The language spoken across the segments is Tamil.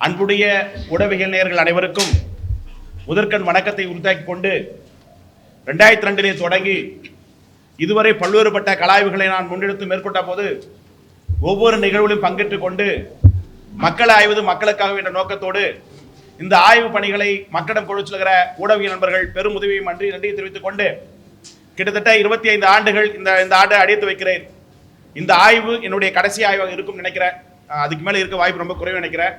அன்புடைய ஊடகவியல் நேயர்கள் அனைவருக்கும் முதற்கண் வணக்கத்தை உரித்தாக்கி கொண்டு 2002 தொடங்கி இதுவரை பல்வேறுபட்ட கலாய்வுகளை நான் முன்னெடுத்து மேற்கொண்ட போது ஒவ்வொரு நிகழ்வுகளிலும் பங்கேற்றுக் கொண்டு மக்களை ஆய்வது மக்களுக்காக என்ற நோக்கத்தோடு இந்த ஆய்வு பணிகளை மக்களிடம் கொண்டு செல்கிற ஊடகவியல் நண்பர்கள் பெரும் உதவியை நன்றியை தெரிவித்துக் கொண்டு கிட்டத்தட்ட 25 ஆண்டுகள் இந்த ஆண்டை அடித்து வைக்கிறேன். இந்த ஆய்வு என்னுடைய கடைசி ஆய்வாக இருக்கும் நினைக்கிறேன். அதுக்கு மேலே இருக்க வாய்ப்பு ரொம்ப குறைவு நினைக்கிறேன்.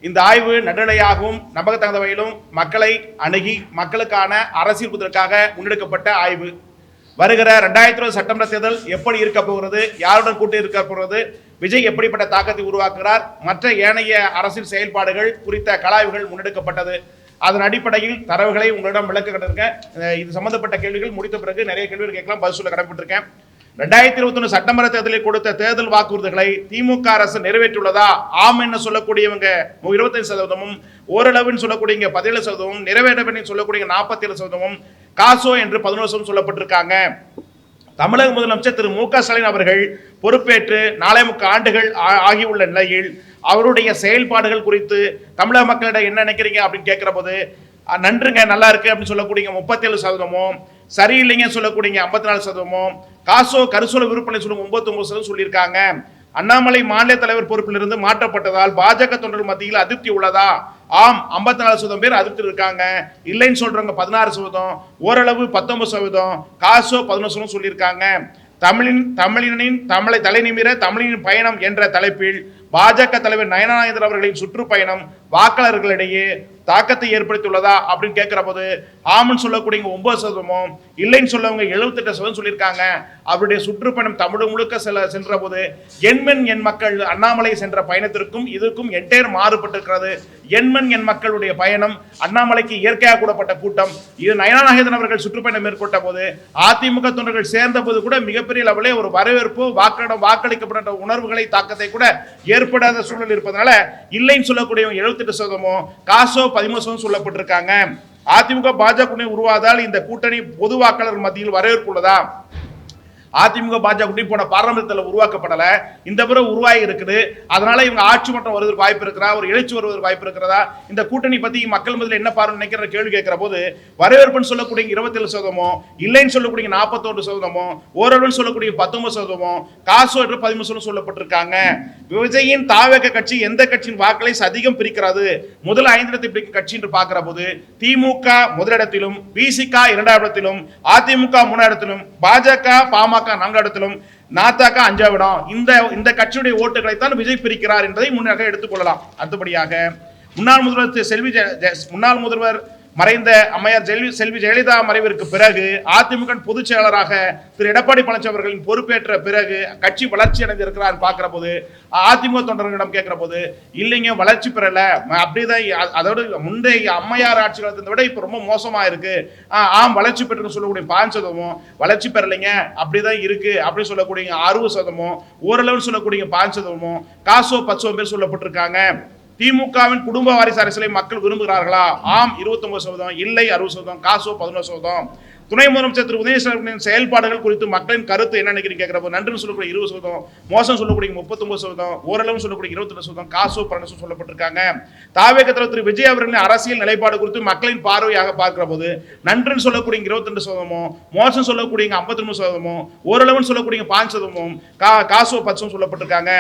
இந்த ஆய்வு நடுநிலையாகவும் நம்பகத்தகுந்த வகையிலும் மக்களை அணுகி மக்களுக்கான அரசியல் புதற்காக முன்னெடுக்கப்பட்ட ஆய்வு. வருகிற 2020 சட்டமன்ற தேர்தல் எப்படி இருக்க போகிறது, யாருடன் கூட்டி இருக்க போகிறது, விஜய் எப்படிப்பட்ட தாக்கத்தை உருவாக்குகிறார், மற்ற ஏனைய அரசியல் செயல்பாடுகள் குறித்த கலாய்வுகள் முன்னெடுக்கப்பட்டது. அதன் அடிப்படையில் தரவுகளை உங்களிடம் விளக்க கண்டிருக்கேன். இது சம்பந்தப்பட்ட கேள்விகள் முடித்த பிறகு நிறைய கேள்விகள் கேட்கலாம், பதில் சொல்ல கடமைப்பட்டிருக்கேன். 2021 சட்டமன்ற தேர்தலில் கொடுத்த தேர்தல் வாக்குறுதிகளை திமுக அரசு நிறைவேற்றியுள்ளதா? ஆம் என்ன சொல்லக்கூடியவங்க 25%, ஓரளவுன்னு சொல்லக்கூடிய 17%, நிறைவேற்றப்பட்ட சொல்லக்கூடிய 47%, காசோ என்று 11% சொல்லப்பட்டிருக்காங்க. தமிழக முதலமைச்சர் திரு மு க ஸ்டாலின் அவர்கள் பொறுப்பேற்று 4.25 ஆண்டுகள் ஆகியுள்ள நிலையில் அவருடைய செயல்பாடுகள் குறித்து தமிழக மக்களிடம் என்ன நினைக்கிறீங்க அப்படின்னு கேட்கிற போது நன்றுங்க, நல்லா இருக்கு அப்படின்னு சொல்லக்கூடிய 37%, சரியில்லைங்க சொல்லக்கூடிய 54%, காசோ கருசூல விற்பனை சொல்லும் 99% சொல்லியிருக்காங்க. அண்ணாமலை மாநில தலைவர் பொறுப்பிலிருந்து மாற்றப்பட்டதால் பாஜக தொண்டர்கள் மத்தியில் அதிருப்தி உள்ளதா? ஆம், 54% பேர் அதிருப்தி இருக்காங்க. இல்லைன்னு சொல்றவங்க 16%, ஓரளவு 19%, காசோ 11% சொல்லியிருக்காங்க. தமிழினின் தலை நிமிர தமிழின் பயணம் என்ற தலைப்பில் பாஜக தலைவர் நயனா நாகேந்திரன் அவர்களின் சுற்றுப்பயணம் வாக்காளர்களிடையே தாக்கத்தை ஏற்படுத்தியுள்ளதா அப்படின்னு கேட்கிற போது ஆமன் சொல்லக்கூடிய 9%, இல்லைன்னு சொல்லவங்க 78% சொல்லியிருக்காங்க. அவருடைய சுற்றுப்பயணம் தமிழ் முழுக்க சென்ற போது என் மக்கள் அண்ணாமலை சென்ற பயணத்திற்கும் இதுக்கும் என்டையர் மாறுபட்டிருக்கிறது. என் மக்களுடைய பயணம் அண்ணாமலைக்கு இயற்கையாக கூடப்பட்ட கூட்டம். இது நயனா நாகேந்திரன் அவர்கள் சுற்றுப்பயணம் மேற்கொண்ட போது அதிமுக தொண்டர்கள் சேர்ந்த போது கூட மிகப்பெரிய லெவலே ஒரு வரவேற்பு, வாக்களிக்கப்பட்ட உணர்வுகளை தாக்கத்தை கூட ஏற்படாத சூழல் இருப்பதனால இல்லைன்னு சொல்லக்கூடிய 78%, காசோ 13% சொல்லப்பட்டிருக்காங்க. அதிமுக பாஜக உருவாதால் இந்த கூட்டணி பொது வாக்காளர் மத்தியில் வரவேற்பு உள்ளதா? அதிமுக பாஜக கூட்டணி போன பாராளுமன்றத்தில் உருவாக்கப்படல, இந்த பிறகு உருவாகி இருக்குது. அதனால இவங்க ஆட்சி மன்றம் வருவதற்கு வாய்ப்பு இருக்கிறா, ஒரு எழுச்சி வருவதற்கு வாய்ப்பு இருக்கிறதா? இந்த கூட்டணி பத்தி மக்கள் மத்தியில் என்ன பார்வை நினைக்கிற கேள்வி கேட்கிற போது வரவேற்புன்னு சொல்லக்கூடிய 27%, இல்லைன்னு சொல்லக்கூடிய 41%, ஓரளவுன்னு சொல்லக்கூடிய 19%, காசோ என்று 13% சொல்லப்பட்டிருக்காங்க. விஜயின் தாவேக கட்சி எந்த கட்சியின் வாக்களை அதிகம் பிரிக்கிறது? முதல் 5 இடத்தை பிரிக்கும் கட்சி என்று பார்க்கிற போது திமுக முதலிடத்திலும், பிசிக 2ஆம் இடத்திலும், அதிமுக 3ஆம் இடத்திலும், பாஜக பாமக 4ஆம் இடத்திலும், நாத்தாக்கா 5ஆம் இடம். இந்த கட்சியுடைய ஓட்டுகளை தான் விஜய் பிரிக்கிறார் என்பதை முன்னாக எடுத்துக்கொள்ளலாம். அடுத்தபடியாக முன்னாள் முதல்வர் மறைந்த அம்மையார் செல்வி ஜெயலலிதா மறைவிற்கு பிறகு அதிமுக பொதுச் செயலாளராக திரு எடப்பாடி பழனிசாமி அவர்களின் பொறுப்பேற்ற பிறகு கட்சி வளர்ச்சி அடைந்திருக்கிறார் பார்க்கிற போது அதிமுக தொண்டர்களிடம் கேட்கிற போது இல்லைங்க, வளர்ச்சி பெறல, அப்படிதான், அதோடு முந்தைய அம்மையார் ஆட்சி காலத்தை விட இப்ப ரொம்ப மோசமா இருக்கு. ஆம், வளர்ச்சி பெற்று சொல்லக்கூடிய 5%, வளர்ச்சி பெறலைங்க, அப்படிதான் இருக்கு அப்படின்னு சொல்லக்கூடிய 60%, ஓரளவு சொல்லக்கூடிய 5%, காசோ 10% பேர் சொல்லப்பட்டிருக்காங்க. திமுகவின் குடும்ப வாரிசு அரசியலை மக்கள் விரும்புகிறார்களா? ஆம் 29%, இல்லை 60%, காசோ 11%. துணை முதலமைச்சர் திரு உதயநிதியின் செயல்பாடுகள் குறித்து மக்களின் கருத்து என்ன நினைக்கிறீங்க கேட்கிறப்போ நன்றுன்னு சொல்லக்கூடிய 20%, மோசம் சொல்லக்கூடிய 39%, ஓரளவு சொல்லக்கூடிய 22%, காசோ 12% சொல்லப்பட்டிருக்காங்க. தாவேக தலைவர் திரு விஜய் அவர்களின் அரசியல் நிலைப்பாடு குறித்து மக்களின் பார்வையாக பார்க்கிற போது நன்றுன்னு சொல்லக்கூடிய 22%, மோசம் சொல்லக்கூடிய 53%, ஓரளவுன்னு சொல்லக்கூடிய 5%, காசோ 10% சொல்லப்பட்டிருக்காங்க.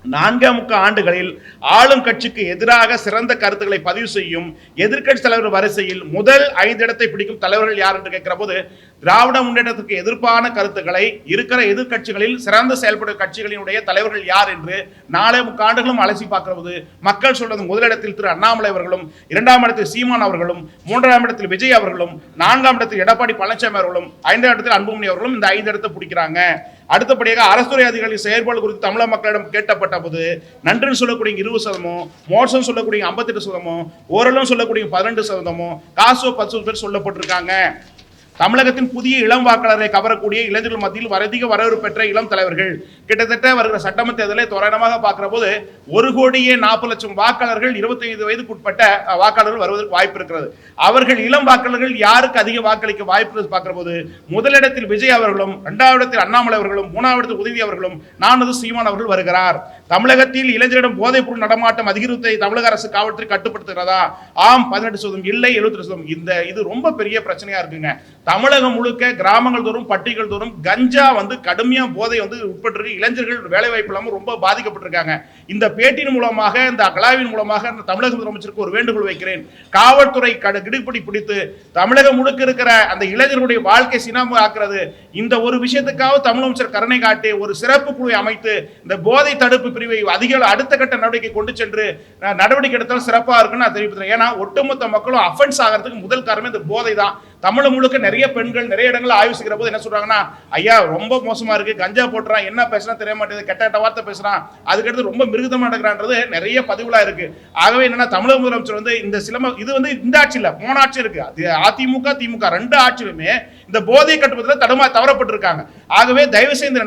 4.25 ஆண்டுகளில் ஆளும் கட்சிக்கு எதிராக சிறந்த கருத்துக்களை பதிவு செய்யும் எதிர்க்கட்சி தலைவர் வரிசையில் முதல் 5 இடத்தை பிடிக்கும் தலைவர்கள் யார் என்று கேட்கிற போது திராவிட முன்னேற்றத்துக்கு எதிர்ப்பான கருத்துக்களை இருக்கிற எதிர்கட்சிகளில் சிறந்த செயல்படும் கட்சிகளினுடைய தலைவர்கள் யார் என்று 4.25 ஆண்டுகளும் அலசி பார்க்கிற போது மக்கள் சொல்றது முதலிடத்தில் திரு அண்ணாமலை அவர்களும், 2ஆம் இடத்தில் சீமான் அவர்களும், 3ஆம் இடத்தில் விஜய் அவர்களும், 4ஆம் இடத்தில் எடப்பாடி பழனிசாமி அவர்களும், 5ஆம் இடத்தில் அன்புமணி அவர்களும் இந்த 5 இடத்தை பிடிக்கிறாங்க. அடுத்தபடியாக அரசுத்துறை அதிகாரிகளின் செயல்பாடு குறித்து தமிழக மக்களிடம் கேட்டப்பட்ட போது நன்றுன்னு சொல்லக்கூடிய 20%, மோசம் சொல்லக்கூடிய 58%, ஓரளவு சொல்லக்கூடிய 12%, காசோ 10% பேர் சொல்லப்பட்டிருக்காங்க. தமிழகத்தின் புதிய இளம் வாக்காளரை கவரக்கூடிய இளைஞர்கள் மத்தியில் அதிக வரவேற்பு பெற்ற இளம் தலைவர்கள். கிட்டத்தட்ட வருகிற சட்டமன்ற தேர்தலை தோராயமாக பார்க்கிற போது 1,40,00,000 வாக்காளர்கள் 25 வயதுக்குட்பட்ட வாக்காளர்கள் வருவதற்கு வாய்ப்பு இருக்கிறது. அவர்கள் இளம் வாக்காளர்கள் யாருக்கு அதிக வாக்களிக்க வாய்ப்பு பார்க்கிற போது முதலிடத்தில் விஜய் அவர்களும், 2வது இடத்தில் அண்ணாமலை அவர்களும், 3வது இடத்தில் உதவி அவர்களும், 4வது சீமான் அவர்கள் வருகிறார். தமிழகத்தில் இளைஞரிடம் போதைப் பொருள் நடமாட்டம் அதிகரித்தை தமிழக அரசு காவல்துறை கட்டுப்படுத்துகிறதா? ஆம் 18%, இல்லை 72%. இது ரொம்ப பெரிய பிரச்சனையா இருக்குங்க. தமிழகம் முழுக்க கிராமங்கள் தோறும், பட்டிகள் தோறும் கஞ்சா கடுமையா போதை உட்பட்டு இளைஞர்கள் வேலை வாய்ப்பு இல்லாமல் ரொம்ப பாதிக்கப்பட்டிருக்காங்க. இந்த பேட்டியின் மூலமாக, இந்த கலாவின் மூலமாக தமிழக முதலமைச்சருக்கு ஒரு வேண்டுகோள் வைக்கிறேன். காவல்துறை கிடுப்பிடி பிடித்து தமிழகம் முழுக்க இருக்கிற அந்த இளைஞர்களுடைய வாழ்க்கை சினாம ஆக்குறது, இந்த ஒரு விஷயத்துக்காக தமிழமைச்சர் கருணை காட்டி ஒரு சிறப்பு குழுவை அமைத்து இந்த போதை தடுப்பு பிரிவை அதிக அடுத்த கட்ட நடவடிக்கை கொண்டு சென்று நடவடிக்கை எடுத்தால் சிறப்பாக இருக்குன்னு நான் தெரிவிக்கிறேன். ஏன்னா ஒட்டுமொத்த மக்களும் அஃபென்ஸ் ஆகிறதுக்கு முதல் காரணமே இந்த போதை தான். தமிழ் முழுக்க நிறைய பெண்கள் நிறைய இடங்களில் ஆய்வு செய்கிற போது என்ன சொல்றாங்கன்னா, ஐயா ரொம்ப மோசமா இருக்கு, கஞ்சா போட்டுறான், என்ன பேசுனா தெரிய மாட்டேங்குது, கெட்ட வார்த்தை பேசுறான், அதுக்கடுத்து ரொம்ப மிருகமா நடக்கிறான்றது நிறைய பதிவுலா இருக்கு. ஆகவே என்னன்னா தமிழக முதலமைச்சர் இந்த இது இந்த ஆட்சி இல்ல, போன ஆட்சி இருக்கு, அதிமுக திமுக 2 ஆட்சியிலுமே இந்த போதை கட்டுப்படுத்தல தவறப்பட்டிருக்காங்க. ஆகவே தயவு செய்து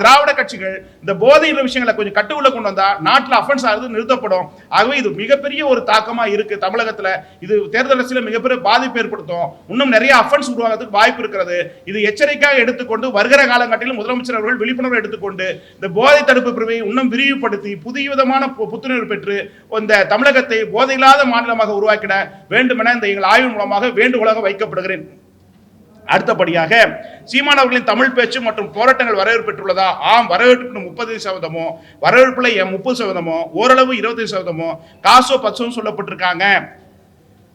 திராவிட கட்சிகள் இந்த போதை விஷயங்களை கொஞ்சம் கட்டுக்குள்ள கொண்டு வந்தா நாட்டில் அஃபென்ஸ் ஆகுது நிறுத்தப்படும். ஆகவே இது மிகப்பெரிய ஒரு தாக்கமா இருக்கு தமிழகத்துல. இது தேர்தல் அரசியல் மிகப்பெரிய பாதிப்பு ஏற்படுத்தும். இன்னும் நிறைய அஃபென்ஸ் உருவாகிறதுக்கு வாய்ப்பு இருக்கிறது. இது எச்சரிக்கையாக எடுத்துக்கொண்டு வருகிற காலகட்டத்தில் முதலமைச்சர் அவர்கள் விழிப்புணர்வு எடுத்துக்கொண்டு இந்த போதை தடுப்பு பிரிவை இன்னும் விரிவுபடுத்தி புதிய விதமான புத்துணர்வு பெற்று இந்த தமிழகத்தை போதையில்லாத மாநிலமாக உருவாக்கிட வேண்டும் என இந்த எங்கள் ஆய்வு மூலமாக வேண்டுகோளாக வைக்கப்படுகிறேன். அடுத்தபடியாக சீமான் அவர்களின் தமிழ் பேச்சு மற்றும் போராட்டங்கள் வரவேற்பு பெற்றுள்ளதா? ஆம், வரவேற்பு 30%, வரவேற்புல 30%, ஓரளவு 25%, காசோ 10% சொல்லப்பட்டிருக்காங்க.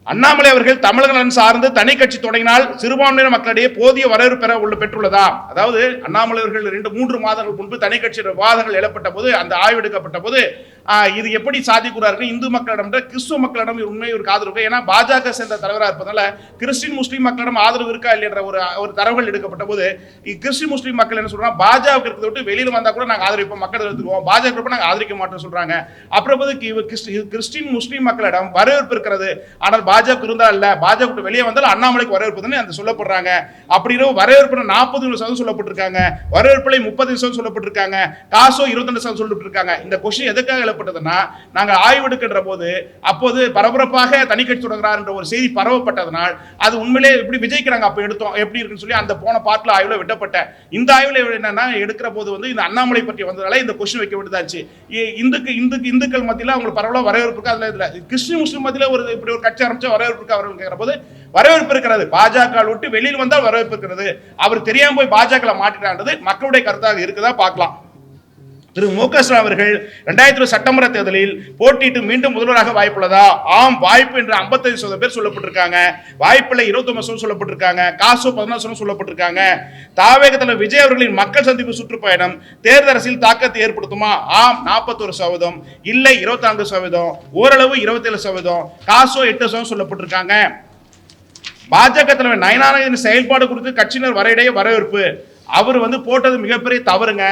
அண்ணாமலை அவர்கள் தமிழக நலன் சார்ந்து தனி கட்சி தொடங்கினால் சிறுபான்மையினர் மக்களிடையே போதிய வரவேற்பு பெற்றுள்ளதா? அதாவது அண்ணாமலை அவர்கள் 2-3 மாதங்கள் முன்பு தனி கட்சி விவாதங்கள் எழப்பட்ட போது, அந்த ஆய்வு எடுக்கப்பட்ட போது இது எப்படி சாத்தியக்கூறார்கள், இந்து மக்களிடம் கிறிஸ்துவ மக்களிடம் உண்மை ஒரு ஆதரவு, ஏன்னா பாஜக சேர்ந்த தலைவராக இருப்பதால கிறிஸ்டின் முஸ்லீம் மக்களிடம் ஆதரவு இருக்கா இல்லையன்ற ஒரு தரவுகள் எடுக்கப்பட்ட போது கிறிஸ்டின் முஸ்லீம் மக்கள் என்ன சொல்றாங்க, பாஜக இருக்கிறத விட்டு வெளியில் வந்தா கூட நாங்கள் ஆதரிப்போம், மக்கள் எடுத்துக்குவோம், பாஜக நாங்கள் ஆதரிக்க மாட்டோம் சொல்றாங்க. அப்புறம் கிறிஸ்டின் முஸ்லீம் மக்களிடம் வரவேற்பு இருக்கிறது, ஆனால் பாஜக இருந்தா இல்ல, பாஜக வெளியே வந்தால் அண்ணாமலைக்கு வரவேற்பு அந்த சொல்லப்படுறாங்க. அப்படிங்கிற வரவேற்பு 40% சொல்லப்பட்டிருக்காங்க, வரவேற்புல 30% சொல்லப்பட்டிருக்காங்க, காசோ 22% சொல்லப்பட்டிருக்காங்க. இந்த கொஸ்டின் எதுக்காக எழப்பட்டதுன்னா, நாங்கள் ஆய்வு எடுக்கின்ற போது அப்போது பரபரப்பாக தனி கட்சி தொடங்குறார் என்ற ஒரு செய்தி பரவப்பட்டதனால் அது உண்மையிலே எப்படி விஜய்க்கிறாங்க அப்ப எடுத்தோம் எப்படி இருக்குன்னு சொல்லி அந்த போன பாட்டில் ஆய்வுல விட்டப்பட்ட இந்த ஆய்வுல என்னன்னா எடுக்கிற போது இந்த அண்ணாமலை பற்றி வந்ததால இந்த கொஸ்டின் வைக்க வேண்டியதாச்சு. இந்துக்கள் மத்தியில் அவங்களுக்கு பரவலாக வரவேற்பு, அதுல கிறிஸ்டின் முஸ்லீம் மத்தியில் இப்படி ஒரு கட்சி ஆரம்பிச்சா வரவேற்பு அவர்கள் கேட்கிற போது வரவேற்பு இருக்கிறது, பாஜக விட்டு வெளியில் வந்தால் வரவேற்பு இருக்கிறது, அவர் தெரியாம போய் பாஜக மாட்டிட்டான்றது மக்களுடைய கருத்தாக இருக்குதா பார்க்கலாம். திரு மு.க. ஸ்டாலின் அவர்கள் 2020 சட்டமன்ற தேர்தலில் போட்டியிட்டு மீண்டும் முதல்வராக வாய்ப்புள்ளதா? ஆம், வாய்ப்பு என்று 55% பேர் சொல்லப்பட்டிருக்காங்க, வாய்ப்புல 29% சொல்லப்பட்டிருக்காங்க, காசு 14% சொல்லப்பட்டிருக்காங்க. தாவேக தலைவர் விஜய் அவர்களின் மக்கள் சந்திப்பு சுற்றுப்பயணம் தேர்தல் அரசியல் தாக்கத்தை ஏற்படுத்துமா? ஆம் 41%, இல்லை 24%, ஓரளவு 27%, காசோ 8% சொல்லப்பட்டிருக்காங்க. பாஜக தலைவர் நயனாரின் செயல்பாடு குறித்து கட்சியினர் வரையிடையே வரவேற்பு, அவர் போட்டது மிகப்பெரிய தவறுங்க,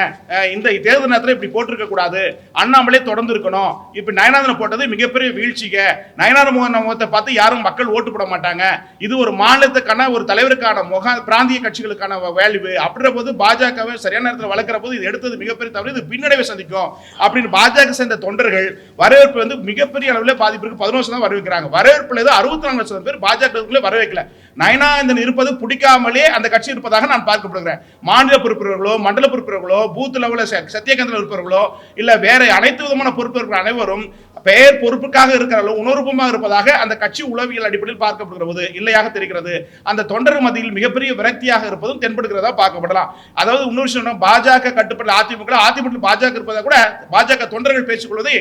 இந்த தேர்தல் நேரத்தில் இப்படி போட்டிருக்க கூடாது, அண்ணாமலை தொடர்ந்து இருக்கணும், இப்ப நயனாதன் போட்டது மிகப்பெரிய வீழ்ச்சிங்க, நயனார் முகத்தை பார்த்து யாரும் மக்கள் ஓட்டு போட மாட்டாங்க, இது ஒரு மாநிலத்துக்கான ஒரு தலைவருக்கான பிராந்திய கட்சிகளுக்கான வேல்யூ, அப்படின்ற போது பாஜகவை சரியான நேரத்தில் வளர்க்கிற போது இது எடுத்தது மிகப்பெரிய தவறு, இது பின்னடைவை சந்திக்கும் அப்படின்னு பாஜக சேர்ந்த தொண்டர்கள் வரவேற்பு மிகப்பெரிய அளவில் பாதிப்பிற்கு 11% தான் வரவேற்கிறாங்க. வரவேற்புல 64% பேர் பாஜக வரவேற்கல. நயனாதன் இருப்பது பிடிக்காமலே அந்த கட்சி இருப்பதாக நான் பார்க்கப்படுகிறேன். மாநில பொறுப்பினர்களோ, மண்டல பொறுப்பினர்களோ, பூத் லெவலில் சத்தியகேந்திர இருப்பவர்களோ, இல்ல வேற அனைத்து விதமான பொறுப்பினர்கள் அனைவரும் பெயர் பொறுப்புக்காக இருக்கிற உணர்வுமாக இருப்பதாக அந்த கட்சி உளவியல் அடிப்படையில் பார்க்கப்படுகிறது இல்லையாக தெரிகிறது. அந்த தொண்டர் மத்தியில் மிகப்பெரிய விரக்தியாக இருப்பதும் தென்படுகிறதா பார்க்கப்படலாம். அதாவது இன்னொரு விஷயம், பாஜக கட்டுப்பட்ட அதிமுக பாஜக இருப்பதை கூட பாஜக தொண்டர்கள் பேசிக்கொள்வதை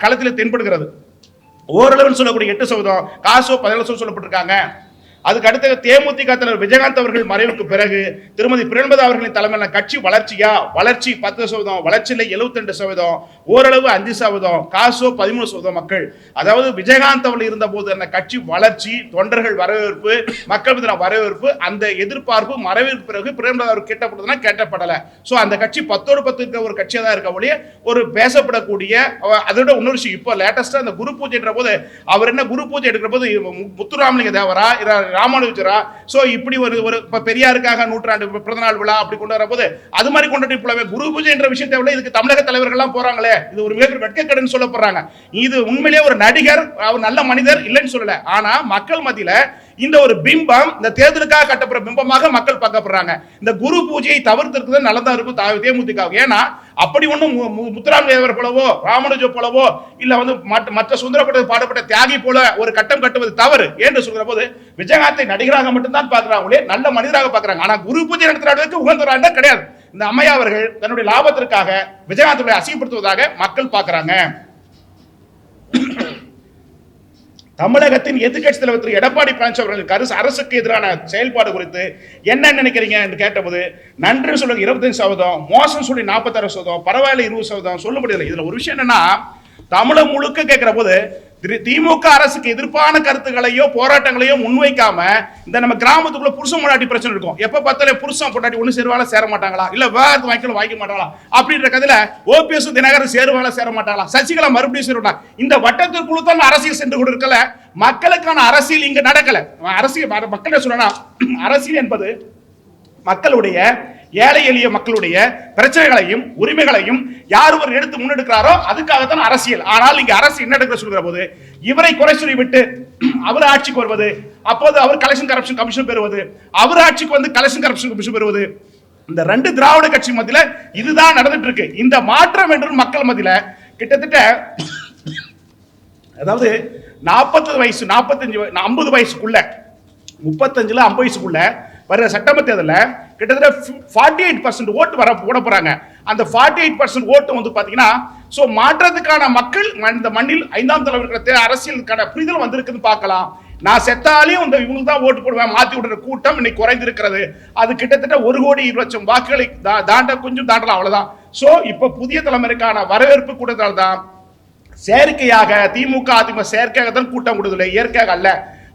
களத்தில் தென்படுகிறது. ஓரளவு சொல்லக்கூடிய 8%, காசோ 17% சொல்லப்பட்டிருக்காங்க. அதுக்கு அடுத்த தேமுதிக தலைவர் விஜயகாந்த் அவர்கள் மறைவுக்கு பிறகு திருமதி பிரேமலதா அவர்களின் தலைமையிலான கட்சி வளர்ச்சியா? வளர்ச்சி 10%, வளர்ச்சியில் 72%, ஓரளவு 5%, காசோ 13% மக்கள். அதாவது விஜயகாந்த் அவர்கள் இருந்த போது அந்த கட்சி வளர்ச்சி, தொண்டர்கள் வரவேற்பு, மக்கள் மீதான வரவேற்பு, அந்த எதிர்பார்ப்பு மறைவுக்கு பிறகு பிரேமலதா அவர் கேட்டப்படுதுன்னா கேட்டப்படல. சோ அந்த கட்சி 10-10 இருக்கிற ஒரு கட்சியா தான் இருக்க ஒழிய ஒரு பேசப்படக்கூடிய, அதோட இன்னொரு விஷயம், இப்போ லேட்டஸ்டா அந்த குரு பூஜைன்ற போது அவர் என்ன குரு பூஜை எடுக்கிற போது முத்துராமலிங்க தேவரா ராமானுஜரா? சோ இப்படி ஒரு பெரியாருக்காக நூற்றாண்டு பிறந்தநாள் விழா அப்படி கொண்டு வரப்போது அது மாதிரி கொண்டாடி போலவே குரு பூஜை என்ற விஷயத்தை விட இதுக்கு தமிழக தலைவர்கள் எல்லாம் போறாங்களே, இது ஒரு வெட்கக்கடன் சொல்லப்படுறாங்க. இது உண்மையிலேயே ஒரு நடிகர், அவர் நல்ல மனிதர் இல்லைன்னு சொல்லல. ஆனா மக்கள் மத்தியில இந்த ஒரு பிம்பம், இந்த தேர்தலுக்காக கட்டப்படுற பிம்பமாக மக்கள் பார்க்கப்படுறாங்க. இந்த குரு பூஜையை தவிர்த்திருக்கிறது நல்லதா இருக்கும் தேமுதிக. ஏன்னா அப்படி ஒன்றும் முத்துராமலிங்கர் போலவோ ராமானுஜ போலவோ இல்ல மற்ற சுந்தரப்பட்ட பாடப்பட்ட தியாகி போல ஒரு கட்டம் கட்டுவது தவறு என்று சொல்கிற போது விஜயகாந்தை நடிகராக மட்டும்தான் பார்க்கிறாங்களே, நல்ல மனிதராக பார்க்கிறாங்க. ஆனா குரு பூஜை நடத்துறதுக்கு உகந்தவராக கிடையாது. இந்த அம்மையா அவர்கள் தன்னுடைய லாபத்திற்காக விஜயகாந்தை அசிங்கப்படுத்துவதாக மக்கள் பார்க்கிறாங்க. தமிழகத்தின் எதிர்க்கட்சி தலைவர் திரு எடப்பாடி பழனிசாமி அவர்கள் அரசுக்கு எதிரான செயல்பாடு குறித்து என்ன நினைக்கிறீங்க என்று கேட்டபோது, நன்றி சொல்லுங்க 25%, மோசம் சொல்லி 46%, பரவாயில்ல 20% சொல்ல முடியல. இதுல ஒரு விஷயம் என்னன்னா, தமிழகம் முழுக்க கேட்கிற போது திமுக அரசுக்கு எதிர்ப்பான கருத்துக்களையோ போராட்டங்களையோ முன்வைக்காம இந்த நம்ம கிராமத்துக்குள்ள புருஷன் பொண்டாட்டி பிரச்சனை இருக்கும். எப்ப பார்த்தாலும் புருஷன் பொண்டாட்டி ஒண்ணு சேருவால சேர மாட்டாங்களா, இல்ல வேறு வாய்க்க மாட்டாங்களா அப்படின்ற கதையில ஓபிஎஸ் தினகரன் சேருவால சேர மாட்டாங்களா, சசிகலா மறுபடியும் சேருவாங்க. இந்த வட்டத்திற்குள்ள தான் அரசியல் சென்று கொண்டிருக்கல. மக்களுக்கான அரசியல் இங்க நடக்கல. அரசியல் மக்கள் சொல்றா, அரசியல் என்பது மக்களுடைய ஏழை எளிய மக்களுடைய பிரச்சனைகளையும் உரிமைகளையும் யார் ஒரு எடுத்து முன்னெடுக்கிறாரோ அதுக்காகத்தான் அரசியல். ஆனால் இங்க அரசு என்ன எடுக்க சொல்கிற போது இவரை குறை சொல்லி விட்டு அவர் ஆட்சிக்கு வருவது, அப்போது அவர் கலெக்ஷன் கரப்ஷன் கமிஷன் பெறுவது, அவர் ஆட்சிக்கு வந்து கலெக்ஷன் கரப்ஷன் கமிஷன் பெறுவது, இந்த ரெண்டு திராவிட கட்சி மத்தியில இதுதான் நடந்துட்டு இருக்கு. இந்த மாற்றம் என்று மக்கள் மத்தியில கிட்டத்தட்ட அதாவது 40 வயசு 45 50 வயசுக்குள்ள 35ல 50 வயசுக்குள்ள வர சட்டமன்ற தேர்தலில் கிட்டத்தட்ட 48% ஓட்டு போட போறாங்க. அந்த 48% ஓட்டு வந்து பாத்தீங்கன்னா சோ மாற்றத்துக்கான மக்கள் இந்த மண்ணில் 5ஆம் தலைவர்களுக்கு அரசியலுக்கான புரிதல் வந்திருக்குன்னு பார்க்கலாம். நான் செத்தாலையும் இவங்களுக்கு தான் ஓட்டு போடுவேன் மாத்தி விடுற கூட்டம் இன்னைக்கு குறைந்திருக்கிறது. அது கிட்டத்தட்ட 1,20,00,000 வாக்குகளை கொஞ்சம் தாண்டலாம், அவ்வளவுதான். சோ இப்ப புதிய தலைமுறைக்கான வரவேற்பு கூட்டத்தால் தான் செயற்கையாக திமுக அதிமுக செயற்கையாக தான் கூட்டம் கொடுக்கல, இயற்கையாக அல்ல.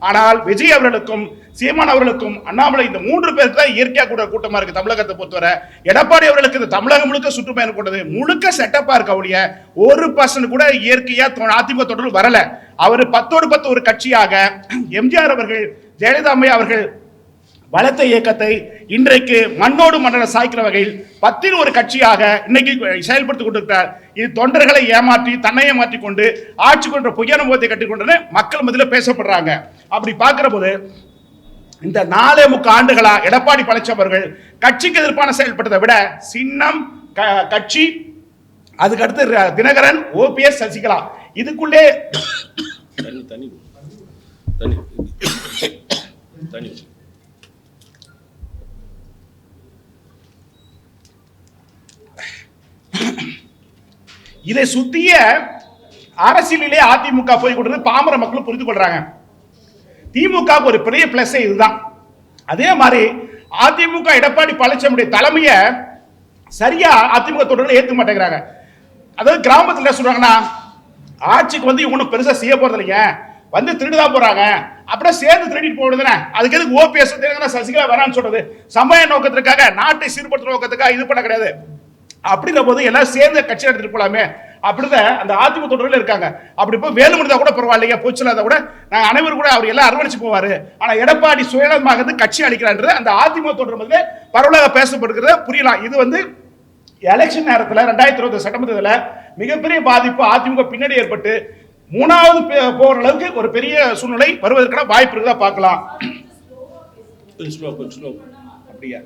ஆனால் விஜய் அவர்களுக்கும் சீமான் அவர்களுக்கும் அண்ணாமலை இந்த 3 பேருக்கு தான் இயற்கையா கூட கூட்டமா இருக்கு தமிழகத்தை பொறுத்தவரை. எடப்பாடி அவர்களுக்கு இந்த தமிழகம் முழுக்க சுற்றுப்பயணம் கொண்டது முழுக்க செட்டப்பா இருக்க ஒழிய 1% கூட இயற்கையா அதிமுக தொடர்பு வரல. அவர் 10ஓடு 10 ஒரு கட்சியாக எம்ஜிஆர் அவர்கள் ஜெயலலிதா அம்மையா அவர்கள் வளர்த்த இயக்கத்தை இன்றைக்கு மண்ணோடு மண்ணை சாய்க்கிற வகையில் 10 ஒரு கட்சியாக இன்னைக்கு செயல்படுத்திக் கொண்டிருக்கிறார். இது தொண்டர்களை ஏமாற்றி தன்னை ஏமாற்றி கொண்டு ஆட்சி கொண்ட பொய்யான முகத்தை கட்டிக்கொண்டு மக்கள் மத்தியில் பேசப்படுறாங்க. அப்படி பார்க்கிற போது இந்த 4.25 ஆண்டுகளா எடப்பாடி பழனிசாமி அவர்கள் கட்சிக்கு எதிர்ப்பான செயல்பட்டதை விட சின்னம் கட்சி அதுக்கு அடுத்து தினகரன் ஓபிஎஸ் சசிகலா இதுக்குள்ளே இதை சுத்திய அரசியலிலே அதிமுக போய் கொண்டு பாமர மக்களும் புரிந்து கொள்றாங்க. திமுக ஒரு பெரிய பிளஸ் இதுதான். அதே மாதிரி அதிமுக எடப்பாடி பழனிசாமி தலைமையை சரியா அதிமுக தொடர்ந்து ஏற்க மாட்டேங்கிறாங்க. அதாவது கிராமத்தில் சொல்றாங்கன்னா ஆட்சிக்கு வந்து இவங்க பெருசா செய்ய போறது இல்லைங்க, வந்து திருடுதான் போறாங்க, அப்படியே சேர்ந்து திருடிட்டு போடுதுன்னு அதுக்கு எதுக்கு ஓபிஎஸ் சசிகலா வேணான்னு சொல்றது? சமய நோக்கத்திற்காக நாட்டை சீர்படுத்துற நோக்கத்துக்காக இது பண்ண கிடையாது. அப்படிங்கிற போது எல்லாம் சேர்ந்து கட்சி எடுத்துட்டு போலாமே அப்படிதான் அந்த அதிமுக தொடரில் இருக்காங்க. அப்படி போய் வேலுமணி கூட பரவாயில்லையா போச்சுலாத கூட நாங்கள் அனைவரும் கூட அவர் எல்லாம் அரவணைச்சு போவாரு. ஆனா எடப்பாடி சுயநலமாக கட்சி அளிக்கிறான்றது அந்த அதிமுக தொடர் பரவலாக பேசப்படுகிறது. புரியலாம். இது வந்து எலெக்ஷன் நேரத்தில் 2020 சட்டமன்ற தேர்தலில் மிகப்பெரிய பாதிப்பு அதிமுக பின்னாடி ஏற்பட்டு 3வது போற அளவுக்கு ஒரு பெரிய சூழ்நிலை வருவதற்கான வாய்ப்பு இருக்குதா பார்க்கலாம். அப்படியா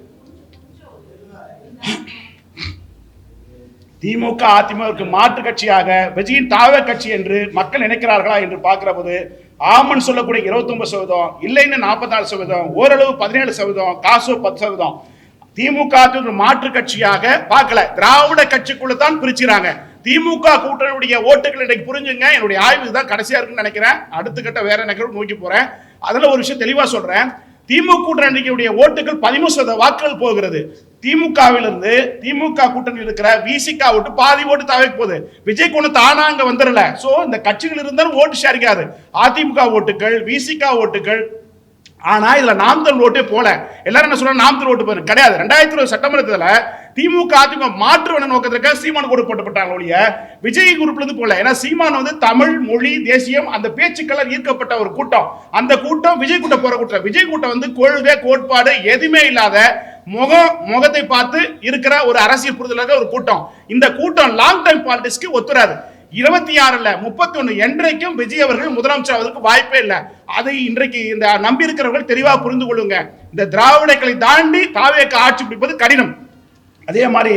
திமுக அதிமுக மாற்று கட்சியாக விஜயின் தாவ கட்சி என்று மக்கள் நினைக்கிறார்களா என்று பார்க்கிற போது ஆமன் சொல்லக்கூடிய 29%, இல்லைன்னு 44%, ஓரளவு 17%, காசு 10%. திமுக மாற்று கட்சியாக பார்க்கல, திராவிட கட்சிக்குள்ள தான் பிரிச்சுறாங்க. திமுக கூட்டணியுடைய ஓட்டுகள் இன்னைக்கு புரிஞ்சுங்க. என்னுடைய ஆய்வு தான் கடைசியா இருக்குன்னு நினைக்கிறேன். அடுத்த கட்ட வேற நிகழ்வு நோக்கி போறேன். அதுல ஒரு விஷயம் தெளிவா சொல்றேன். திமுக கூட்டணியுடைய ஓட்டுகள் 13% வாக்குகள் போகிறது. திமுகவிலிருந்து திமுக கூட்டணி இருக்கிற விசிக ஓட்டு பாதி ஓட்டு தாவைக்கு போகுது. விஜய் கொண்டு தானா அங்க வந்துடல. சோ இந்த கட்சிகள் இருந்தாலும் ஓட்டு ஷேரிக்காது. அதிமுக ஓட்டுகள் விசிக ஓட்டுகள் ஆனா இதுல நாம் தமிழ் ஓட்டே போல. எல்லாரும் என்ன சொல்றாங்க, நாம் தமிழ் ஓட்டு போயிரு கிடையாது. 2020 சட்டமன்றத்துல திமுக அதிமுக மாற்று நோக்கத்திற்காக சீமான் கூட போட்டப்பட்டாங்க ஒழிய விஜய் குரூப்ல இருந்து போல. ஏன்னா சீமான் வந்து தமிழ் மொழி தேசியம் அந்த பேச்சுக்கள் ஈர்க்கப்பட்ட ஒரு கூட்டம். அந்த கூட்டம் விஜய் கூட்டம் போற கூட்டம். விஜய் கூட்டம் வந்து கொள்கை கோட்பாடு எதுவுமே இல்லாத முகத்தை பார்த்து இருக்கிற ஒரு அரசியல் புரிதலாக ஒரு கூட்டம். இந்த கூட்டம் லாங் டைம் பாலிடிக்ஸ்க்கு ஒத்துறாது. 26 31 என்றைக்கும் விஜய் அவர்கள் முதலமைச்சர் ஆவதற்கு வாய்ப்பே இல்லை. அதை இன்றைக்கு இந்த நம்பி இருக்கிறவர்கள் தெளிவாக புரிந்து கொள்ளுங்க. இந்த திராவிடங்களை தாண்டி தாவேக்கு ஆட்சி பிடிப்பது கடினம். அதே மாதிரி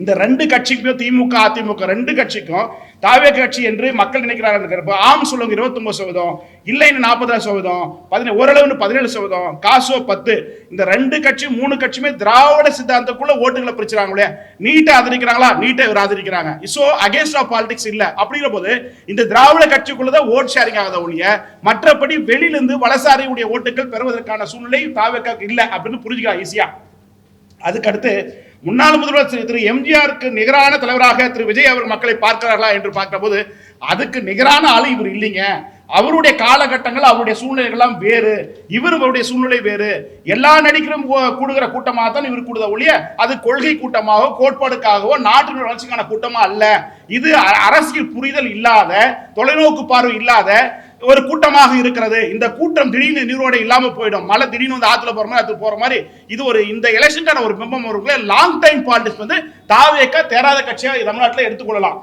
இந்த ரெண்டு கட்சிக்கும் திமுக அதிமுக ரெண்டு கட்சிக்கும் தாவே கட்சி என்று மக்கள் நினைக்கிறார்கள். ஆம் சொல்லுங்க 29%, இல்லைன்னு 46%, ஓரளவுன்னு 17%, காசோ 10. இந்த ரெண்டு கட்சி மூணு கட்சியுமே திராவிட சித்தாந்தத்துக்குள்ள ஓட்டுகளை பிரிச்சுறாங்களே. நீட்டை ஆதரிக்கிறாங்களா, நீட்டை ஆதரிக்கிறாங்க. சோ அகேன்ஸ்ட் ஆஃப் பாலிடிக்ஸ் இல்ல. அப்படிங்கிற போது இந்த திராவிட கட்சிக்குள்ளதான் ஓட் ஷேரிங் ஆகாத ஒழிய மற்றபடி வெளியிலிருந்து வலசாரியுடைய ஓட்டுகள் பெறுவதற்கான சூழ்நிலை தாவேக்காக்கு இல்லை அப்படின்னு புரிஞ்சுக்கலாம் ஈஸியா. அதுக்கடுத்து முன்னாள் முதல்வர் திரு எம்ஜிஆருக்கு நிகரான தலைவராக திரு விஜய் அவர் மக்களை பார்க்கிறார்களா என்று பார்க்கிற போது அதுக்கு நிகரான ஆளு இவர் இல்லைங்க. அவருடைய காலகட்டங்கள் அவருடைய சூழ்நிலைகள்லாம் வேறு, இவருடைய சூழ்நிலை வேறு. எல்லா நடிகரும் கூடுகிற கூட்டமாக தான் இவர் கூடுத ஒழிய அது கொள்கை கூட்டமாகவோ கோட்பாடுக்காகவோ நாட்டின் வளர்ச்சிக்கான கூட்டமா அல்ல. இது அரசியல் புரிதல் இல்லாத, தொலைநோக்கு பார்வை இல்லாத ஒரு கூட்டமாக இருக்கிறது. இந்த கூட்டம் திடீர்னு நீரோட இல்லாம போயிடும். மழை திடீர்னு வந்து ஆத்துல போற மாதிரி அது போற மாதிரி இது ஒரு இந்த எலெக்ஷனுக்கான ஒரு பிம்பம் ஒரு லாங் டைம் பாலிடிக்ஸ் வந்து தாவேக்கா தேராத கட்சியா தமிழ்நாட்டில் எடுத்துக்கொள்ளலாம்.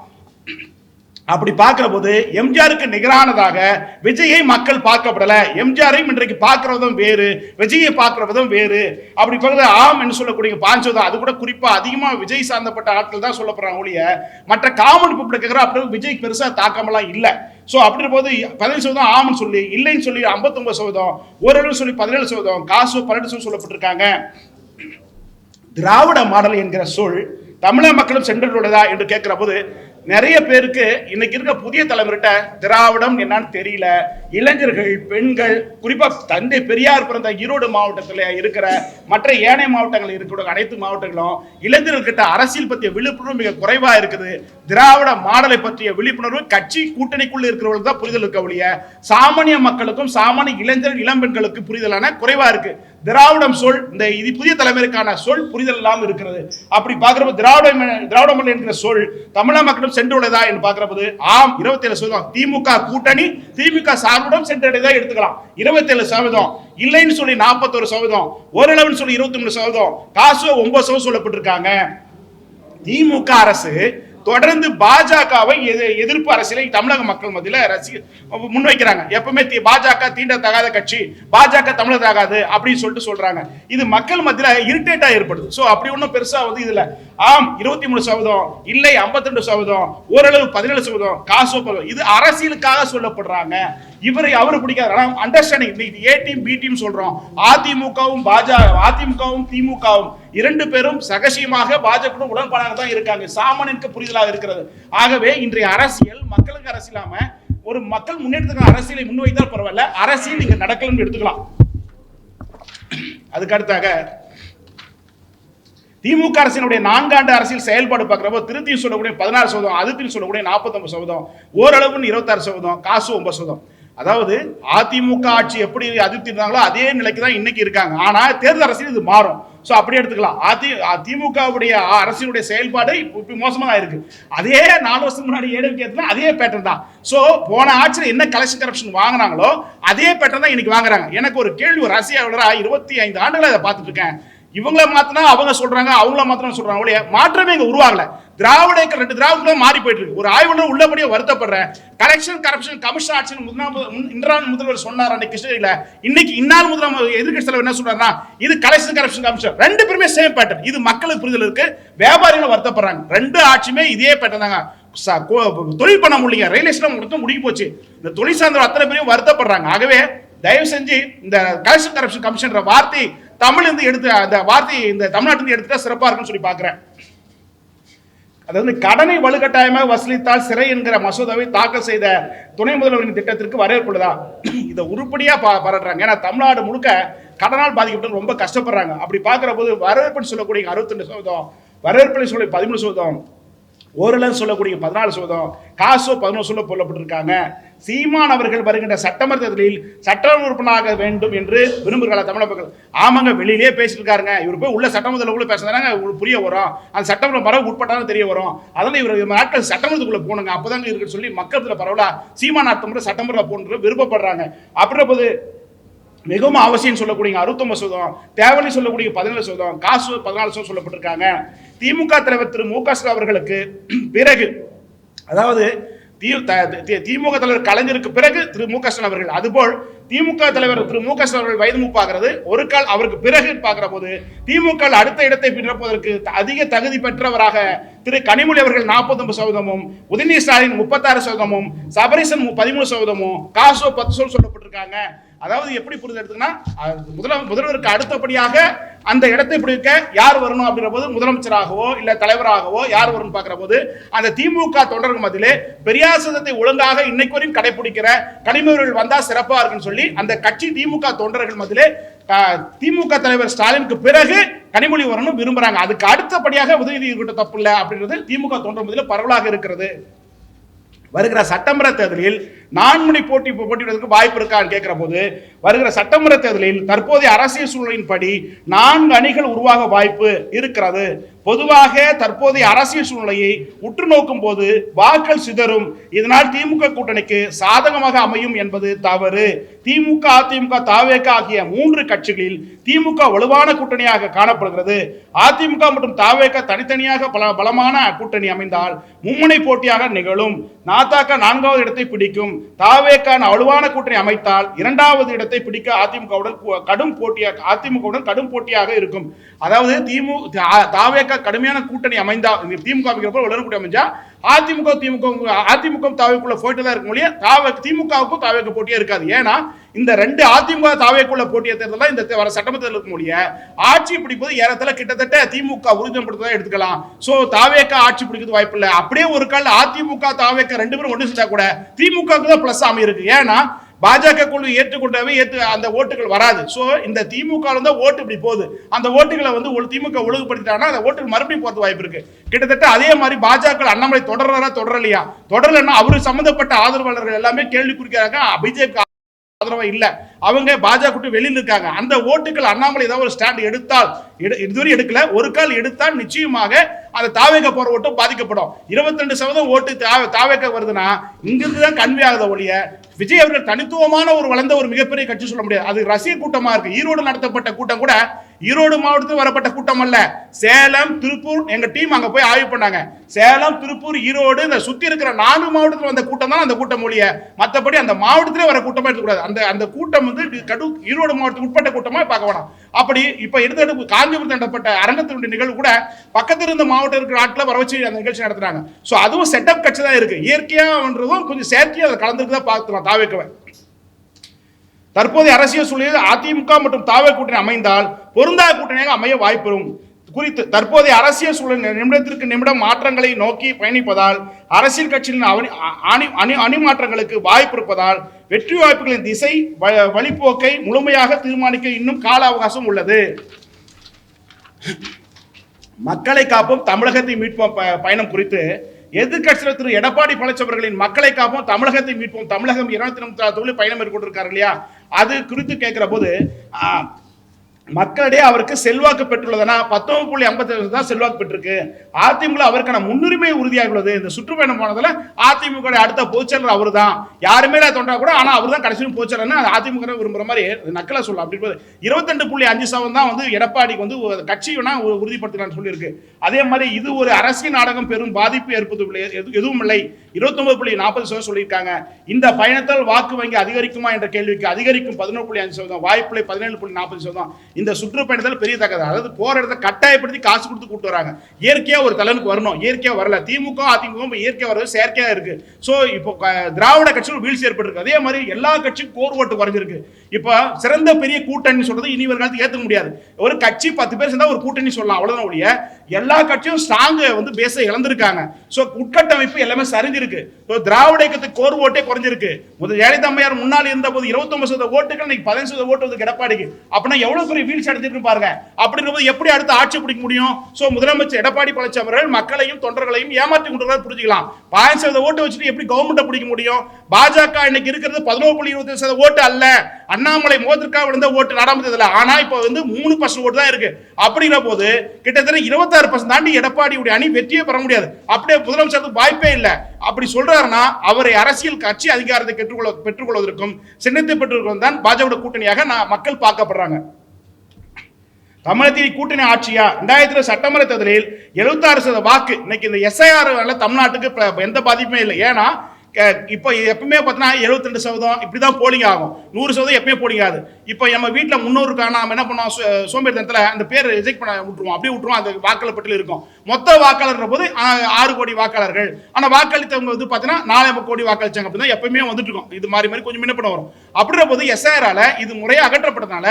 அப்படி பார்க்கிற போது எம்ஜிஆருக்கு நிகரானதாக விஜயை மக்கள் பார்க்கப்படல. எம்ஜிஆரையும் இன்றைக்கு பார்க்கிற விதம் வேறு, விஜயை பார்க்கிற விதம் வேறு. அப்படி பார்க்கறது ஆம் என்று சொல்லக்கூடிய 5%, அது கூட குறிப்பா அதிகமா விஜய் சார்ந்தப்பட்ட ஆட்கள் தான் சொல்லப்படுறாங்க ஒழிய மற்ற காமன் பீப்புள் கேட்கிற அப்படி விஜய் பெருசா தாக்கமெல்லாம் இல்லை. சோ அப்படி போது 15% ஆம்னு சொல்லி, இல்லைன்னு சொல்லி 59%, ஓரளவு சொல்லி 17%, காசு 12% சொல்லப்பட்டிருக்காங்க. திராவிட மாடல் என்கிற சொல் தமிழக மக்களும் சென்றடைந்ததா என்று கேட்கிற போது நிறைய பேருக்கு இன்னைக்கு இருக்க புதிய தலைமுறைகிட்ட திராவிடம் என்னன்னு தெரியல. இளைஞர்கள், பெண்கள், குறிப்பா தந்தை பெரியார் பிறந்த ஈரோடு மாவட்டத்தில் இருக்கிற மற்ற ஏனைய மாவட்டங்கள் இருக்கிற அனைத்து மாவட்டங்களும் இளைஞர்கள்கிட்ட அரசியல் பற்றிய விழிப்புணர்வு மிக குறைவா இருக்குது. திராவிட மாடலை பற்றிய விழிப்புணர்வு கட்சி கூட்டணிக்குள்ள இருக்கிறவர்களுக்கு தான் புரிதல் இருக்க ஒழிய சாமானிய மக்களுக்கும் சாமானிய இளைஞர்கள் இளம்பெண்களுக்கு புரிதலான குறைவா இருக்கு. திராவிடம் சொல் இந்த இது புதிய தலைமுறைக்கான சொல் புரிதல் இல்லாமல் இருக்கிறது. அப்படி பார்க்கிறப்ப திராவிடம் என்கிற சொல் தமிழக மக்களும் சென்றுள்ளதா என்று பார்க்கிறப்போது ஆம் 27%. திமுக கூட்டணி திமுக சார்புடன் சென்றடையதா எடுத்துக்கலாம் 27%. இல்லைன்னு சொல்லி 41%, ஓரளவுன்னு சொல்லி 23%, காசு 9% சொல்லப்பட்டிருக்காங்க. திமுக அரசு தொடர்ந்து பாஜகவை எதிர்ப்பு அரசியலை தமிழக மக்கள் மத்தியில் முன்வைக்கிறாங்க. எப்பவுமே பாஜக தீண்டத்தகாத கட்சி, பாஜக தமிழராகாது அப்படின்னு சொல்லிட்டு சொல்றாங்க. இது மக்கள் மத்தியில் இரிட்டேட்டா ஏற்படுது. சோ அப்படி ஒன்றும் பெருசா வந்து இதுல ஆம் 23%, இல்லை 52%, ஓரளவு 17%, காசோ இது அரசியலுக்காக சொல்லப்படுறாங்க. இவரை அவரு பிடிக்காது. Understanding A team B team சொல்றோம். அதிமுகவும் அதிமுகவும் திமுகவும் இரண்டு பேரும் சகசியமாக பாஜக உடன்பாடாக தான் இருக்காங்க. சாமானியனுக்கு புரிதலாக இருக்கிறது. ஆகவே இன்றைய அரசியல் மக்களுக்கு அரசியலாம ஒரு மக்கள் முன்னேற்றத்துக்கான அரசியலை முன்வைத்தால் பரவாயில்ல, அரசியல் இங்க நடக்கலன்னு எடுத்துக்கலாம். அதுக்கு அடுத்தாக திமுக அரசினுடைய 4 ஆண்டு அரசியல் செயல்பாடு பார்க்கிறப்போ திருத்தியும் சொல்லக்கூடிய 16%, அதிர்த்தியும் சொல்லக்கூடிய 49%, ஓரளவு 26%, காசு 9%. அதாவது அதிமுக ஆட்சி எப்படி அதிர்த்தி இருந்தாங்களோ அதே நிலைக்கு தான் இன்னைக்கு இருக்காங்க. ஆனா தேர்தல் அரசியல் இது மாறும். சோ அப்படி எடுத்துக்கலாம். திமுகவுடைய அரசியலுடைய செயல்பாடு இப்ப மோசமா இருக்கு. அதே 4 வருஷத்துக்கு முன்னாடி ஏடிஎம்கே அதே பேட்டர்ன் தான். சோ போன ஆட்சியில் என்ன கலெக்ஷன் கரப்ஷன் வாங்கினாங்களோ அதே பேட்டர்ன் தான் இன்னைக்கு வாங்குறாங்க. எனக்கு ஒரு கேள்வி, ஒரு அரசியலா 25 ஆண்டுகளை அதை பார்த்துட்டு இருக்கேன். இவங்கள மாத்தினா அவங்க சொல்றாங்க, அவங்கள மாத்தினா சொல்றாங்க, மாற்றமே இங்க உருவாகல. திராவிடர்கள் 2 திராவிடம் மாறி போயிட்டு இருக்கு. ஒரு ஆய்வாளர் உள்ளபடியே வருத்தப்படுறேன். கலெக்ஷன் கரப்ஷன் கமிஷன் ஆட்சி இன்றான் முதல்வர் சொன்னார் அன்னைக்கு கிருஷ்ணகிரியில. இன்னைக்கு இந்நாள் முதல்வர் எதிர்க்கட்சி தலைவர் என்ன சொல்றாருன்னா இது கலெக்ஷன் கரப்ஷன் கமிஷன். 2 பேருமே சேம் பேட்டர்ன். இது மக்களுக்கு புரிதல் இருக்கு, வியாபாரிகள் வருத்தப்படுறாங்க. 2 ஆட்சியுமே இதே பேட்டர்ன் தாங்க. தொழில் பண்ண முடியல, ரயில்வே ஸ்டேஷன் மட்டும் முடிவு போச்சு. இந்த தொழில் சார்ந்த அத்தனை பேரும் வருத்தப்படுறாங்க. ஆகவே தயவு செஞ்சு இந்த கலெக்ஷன் கரப்ஷன் கமிஷன் வார்த்தை தமிழ் இருந்து எடுத்து அந்த வார்த்தையை இந்த தமிழ்நாட்டிலிருந்து எடுத்துட்டா சிறப்பா இருக்குன்னு சொல்லி பாக்குறேன். அதாவது கடனை வலுக்கட்டாயமாக வசூலித்தால் சிறை என்கிற மசோதாவை தாக்கல் செய்த துணை முதல்வரின் திட்டத்திற்கு வரவேற்புள்ளதா? இதை உருப்படியா பாராட்டுறாங்க. ஏன்னா தமிழ்நாடு முழுக்க கடனால் பாதிக்கப்பட்டு ரொம்ப கஷ்டப்படுறாங்க. அப்படி பார்க்கிற போது வரவேற்புன்னு சொல்லக்கூடிய 62%, வரவேற்பு சொல்லி 13%, ஓரளவு சொல்லக்கூடிய 14%, காசோ 11% சொல்லப்பட்டிருக்காங்க. சீமான் அவர்கள் வருகின்ற சட்டமன்ற தேர்தலில் சட்டமன்ற உறுப்பினராக வேண்டும் என்று விரும்புகிறார் தமிழக மக்கள். ஆமாங்க, வெளியிலே பேசிட்டு இருக்காருங்க. இவர் போய் உள்ள சட்டமன்றத்துக்குள்ள பேசுறாங்க, புரிய வரும். அந்த சட்டமன்ற மரபு உட்பட்டாலும் தெரிய வரும். அதனால இவர் நாட்கள் சட்டமன்றத்துக்குள்ள போனுங்க, அப்பதாங்க இருக்குன்னு சொல்லி மக்கள் பரவலா சீமான் அடுத்த சட்டமன்ற போன்ற விருப்பப்படுறாங்க. அப்படின்ற போது மிகவும் அவசியம் சொல்லக்கூடிய 69%, தேவைன்னு சொல்லக்கூடிய 17%, காசு 14% சொல்லப்பட்டிருக்காங்க. திமுக தலைவர் திரு மு க ஸ்டாலின் அவர்களுக்கு பிறகு, அதாவது திமுக தலைவர் கலைஞருக்கு பிறகு திரு மு க ஸ்டாலின் அவர்கள், அதுபோல் திமுக தலைவர் திரு மு க ஸ்டாலின் அவர்கள் வயது மூப்பாகிறது. ஒரு கால் அவருக்கு பிறகு பார்க்கிற போது திமுக அடுத்த இடத்தை பிடிப்பதற்கு அதிக தகுதி பெற்றவராக திரு கனிமொழி அவர்கள் 49%, உதயநிதி ஸ்டாலின் 36%, சபரீசன் 13%, காசோ 10% சொல்லப்பட்டிருக்காங்க. அதாவது எப்படி புரிந்து எடுத்துன்னா, முதல்வருக்கு அடுத்தபடியாக அந்த இடத்தை பிடிக்க யார் வரணும் அப்படிங்கிற போது முதலமைச்சராகவோ இல்ல தலைவராகவோ யார் வரணும் பார்க்கிற போது அந்த திமுக தொண்டர்கள் மத்தியிலே பெரியார் சட்டத்தை ஒழுங்காக இன்னைக்கு வரையும் கடைபிடிக்கிற கனிமொழி வந்தா சிறப்பா இருக்குன்னு சொல்லி அந்த கட்சி திமுக தொண்டர்கள் மத்தியிலே திமுக தலைவர் ஸ்டாலினுக்கு பிறகு கனிமொழி வரணும் விரும்புறாங்க. அதுக்கு அடுத்தபடியாக உதயநிதி இருக்கட்டும் தப்பு இல்லை அப்படின்றது திமுக தொண்டர் மத்தியிலே பரவலாக இருக்கிறது. வருகிற சட்டமன்ற தேர்தலில் 4 முனை போட்டியிடுவதற்கு வாய்ப்பு இருக்கான்னு கேட்கிற போது, வருகிற சட்டமன்ற தேர்தலில் தற்போதைய அரசியல் சூழலின்படி 4 அணிகள் உருவாக வாய்ப்பு இருக்கிறது. பொதுவாக தற்போதைய அரசியல் சூழ்நிலையை உற்று நோக்கும் போது வாக்கள் சிதறும். இதனால் திமுக கூட்டணிக்கு சாதகமாக அமையும் என்பது தவறு. திமுக, அதிமுக, தவேக ஆகிய 3 கட்சிகளில் திமுக வலுவான கூட்டணியாக காணப்படுகிறது. அதிமுக மற்றும் தவேக தனித்தனியாக பலமான கூட்டணி அமைந்தால் மும்முனை போட்டியாக நிகழும். நாதாக 4வது இடத்தை பிடிக்கும். தவேக வலுவான கூட்டணி அமைத்தால் 2வது இடத்தை பிடிக்க அதிமுகவுடன் கடும் போட்டியாக இருக்கும். அதாவது தவேக கடுமையான கூட்டணி அமைந்தா, திமுக வலுவான கூட்டணி அமைஞ்சா அதிமுக தாவேக்குள்ள போயிட்டு தான் இருக்கும். திமுகவுக்கும் தாவேக்கு போட்டியே இருக்காது. ஏன்னா இந்த 2 அதிமுக தாவேக்குள்ள போட்டியை தேர்தல் இந்த வர சட்டமன்ற தேர்தலுக்கு முடிய ஆட்சி பிடிப்பது ஏறத்தாழ கிட்டத்தட்ட திமுக உறுதிப்படுத்ததான் எடுத்துக்கலாம். சோ தாவேக்க ஆட்சி பிடிக்கிறது வாய்ப்பு இல்லை. அப்படியே ஒரு கால அதிமுக தாவேக்க 2 பேரும் ஒன்று செஞ்சா கூட திமுக தான் பிளஸ் அமையிருக்கு. ஏன்னா பாஜக குழு ஏற்றுக்கொண்டவே அந்த ஓட்டுகள் வராது. சோ இந்த திமுக ஓட்டு இப்படி போகுது, அந்த ஓட்டுகளை திமுக ஒழுங்குபடுத்திட்டாங்கன்னா அந்த ஓட்டுகள் மறுபடியும் போறது வாய்ப்பு இருக்கு. கிட்டத்தட்ட அதே மாதிரி பாஜக அண்ணாமலை தொடரலையா, தொடரலன்னா அவரு சம்பந்தப்பட்ட ஆதரவாளர்கள் எல்லாமே கேள்வி குறிக்கிறாங்க. பிஜேபி ஆதரவா இல்ல, அவங்க பாஜக வெளியில் இருக்காங்க. அந்த ஓட்டுகள் அண்ணாமலை ஏதாவது ஒரு ஸ்டாண்ட் எடுத்தால், இதுவரை எடுக்கல, ஒரு கால் எடுத்தால் நிச்சயமாக அந்த தாவேக போற ஓட்டும் பாதிக்கப்படும். 22% ஓட்டு தாவேக வருதுன்னா இங்கிருந்து தான் கன்வே ஆகுத ஒழிய விஜய் அவர்கள் தனித்துவமான ஒரு வளர்ந்த ஒரு மிகப்பெரிய கட்சி சொல்ல முடியாது. அது ரசிகர் கூட்டமா இருக்கு. ஈரோடு நடத்தப்பட்ட கூட்டம் கூட ஈரோடு மாவட்டத்தில் வரப்பட்ட கூட்டம் அல்ல. சேலம், திருப்பூர், எங்க டீம் அங்க போய் ஆய்வு பண்ணாங்க. சேலம், திருப்பூர், ஈரோடு இந்த சுத்தி இருக்கிற 4 மாவட்டத்தில் வந்த கூட்டம் தான் அந்த கூட்டம் ஒழிய மற்றபடி அந்த மாவட்டத்திலே வர கூட்டமா இருக்கக்கூடாது. அந்த கூட்டம் ஈரோடு மாவட்டத்துக்கு உட்பட்ட கூட்டமா பார்க்க வேணாம். அப்படி இப்ப எடுத்து காஞ்சிபுரத்தில் நடத்தப்பட்ட அரங்கத்தினுடைய நிகழ்வு கூட பக்கத்தில் இருந்த மாவட்டம் இருக்கிற நாட்டில் வர வச்சு அந்த நிகழ்ச்சி நடத்துறாங்க. சோ அதுவும் செட்டப் கட்சி தான் இருக்கு. இயற்கையான்றதும் கொஞ்சம் செயற்கையா அதை கலந்துருக்கு தான் பார்க்கலாம் தாவேக்கவை. தற்போதைய அரசியல் சூழலில் அதிமுக மற்றும் தாவேக கூட்டணி அமைந்தால் பொருந்தாத கூட்டணியாக அமைய வாய்ப்பும் குறித்து தற்போதைய அரசியல் சூழல் நிமிடத்திற்கு நிமிடம் மாற்றங்களை நோக்கி பயணிப்பதால் அரசியல் கட்சிகளின் அணி மாற்றங்களுக்கு வாய்ப்பு இருப்பதால் வெற்றி வாய்ப்புகளின் திசை வழிபோக்கை முழுமையாக தீர்மானிக்க இன்னும் கால அவகாசம் உள்ளது. மக்களை காப்போம் தமிழகத்தை மீட்போம் பயணம் குறித்து எதிர்கட்சியில் திரு எடப்பாடி பழனிசாமி அவர்களின் மக்களை காப்போம் தமிழகத்தை மீட்போம் தமிழகம் 246 பயணம் மேற்கொண்டிருக்காரு இல்லையா, அது குறித்து கேட்கிற போது மக்களிடையே அவருக்கு செல்வாக்கு பெற்றுள்ளதுனா 19.57 தான் செல்வாக்கு பெற்றிருக்கு. அதிமுக அவருக்கான முன்னுரிமை உறுதியாக உள்ளது. இந்த சுற்றுப்பயணம் போனதுல அதிமுக அடுத்த பொதுச்செயலர் அவரு தான். யாருமே தொண்டா கூட, ஆனா அவர் தான் கடைசியும் பொதுச்செயலர் அதிமுக விரும்புற மாதிரி நக்கலா சொல்லலாம். அப்படி 22.5% தான் எடப்பாடிக்கு கட்சி வேணா உறுதிப்படுத்தலாம்னு சொல்லியிருக்கு. அதே மாதிரி இது ஒரு அரசியல் நாடகம் பெரும் பாதிப்பு ஏற்படுத்தவில்லை, எதுவும் இல்லை. 29.40% சொல்லியிருக்காங்க. இந்த பயணத்தால் வாக்கு வங்கி அதிகரிக்குமா என்ற கேள்விக்கு அதிகரிக்கும் 11.5%, வாய்ப்பில்லை 17.40%. இந்த சுற்றுப்பயணத்தில் பெரிய தகவல். அதாவது போற இடத்தை கட்டாயப்படுத்தி காசு கொடுத்து கூட்டு வராங்க. இயற்கையா ஒரு தலைவனுக்கு வரணும், இயற்கையா வரல. திமுக அதிமுக இயற்கையா வரது செயற்கையா இருக்கு. சோ இப்போ திராவிட கட்சிகள் வீழ்ச்சி ஏற்பட்டிருக்கு. அதே மாதிரி எல்லா கட்சியும் கோர் ஓட்டு குறைஞ்சிருக்கு. இப்ப சிறந்த பெரிய கூட்டணி சொல்றது இனி ஒரு காலத்துக்கு ஏத்துக்க முடியாது. ஒரு கட்சி 10 பேர் சேர்ந்தா ஒரு கூட்டணி சொல்லலாம், அவ்வளவுதான் ஒழிய எல்லா கட்சியும் ஸ்ட்ராங் பேஸ இழந்திருக்காங்க. சோ உட்கட்டமைப்பு எல்லாமே சரிஞ்சிருக்கு. திராவிட இயக்கத்துக்கு கோர் ஓட்டே குறைஞ்சிருக்கு. ஜெயலலிதா அம்மையார் முன்னாள் இருந்த போது 29% ஓட்டுகள், இன்னைக்கு 15% ஓட்டு எடப்பாடிக்கு. அப்படின்னா எவ்வளவு பெரிய வீழ்ச்சி அடைஞ்சிருக்கு பாருங்க. அப்படிங்கும்போது எப்படி அடுத்து ஆட்சி பிடிக்க முடியும்? சோ முதலமைச்சர் எடப்பாடி பழனிசாமி அவர்கள் மக்களையும் தொண்டர்களையும் ஏமாற்றி கொண்டிருக்கிறார் புரிஞ்சுக்கலாம். 10% ஓட்டு வச்சுட்டு எப்படி கவர்மெண்ட் பிடிக்க முடியும்? பாஜக இன்னைக்கு இருக்கிறது 11.25% ஓட்டு அல்ல, அண்ணாமலை மோதிற்காக விழுந்த ஓட்டு நாடாளுமன்றத்தில். ஆனா இப்ப வந்து 3% ஓட்டு தான் இருக்கு. அப்படிங்கிற போது கிட்டத்தட்ட 26% தாண்டி எடப்பாடியுடைய அணி வெற்றியே பெற முடியாது. அப்படியே முதலமைச்சருக்கு வாய்ப்பே இல்லை. அப்படி சொல்றாருன்னா அவரை அரசியல் கட்சி அதிகாரத்தை பெற்றுக்கொள்வதற்கும் சின்னத்தை பெற்றுக்கொள்வதும் தான் பாஜக கூட்டணியாக மக்கள் பார்க்கப்படுறாங்க. தமிழகத்தில் கூட்டணி ஆட்சியா? 2000 சட்டமன்ற தேர்தலில் 76% வாக்கு. இன்னைக்கு இந்த எஸ்ஐஆர் தமிழ்நாட்டுக்கு எந்த பாதிப்புமே இல்லை. ஏன்னா இப்போ எப்பவுமே பார்த்தீங்கன்னா 72% இப்படிதான் போலிங் ஆகும், 100% எப்பவுமே போலிங் ஆகுது. இப்போ நம்ம வீட்டில் முன்னோருக்கான நம்ம என்ன பண்ணோம், சோம்பேறித்தனத்தில் அந்த பேர் ரிஜெக்ட் பண்ண விட்டுருவோம், அப்படியே விட்டுருவோம். அந்த வாக்காளர் பட்டியல் இருக்கும். மொத்த வாக்காளர் போது 6 கோடி வாக்காளர்கள். ஆனால் வாக்களித்தவங்க வந்து பார்த்தீங்கன்னா 4 கோடி வாக்களிச்சாங்க. அப்படி தான் எப்பவுமே வந்துட்டு இருக்கோம். இது மாதிரி கொஞ்சம் முன்ன பண்ண வரும். அப்படின்ற போது எஸ்ஐஆரால இது முறையாக அகற்றப்பட்டதுனால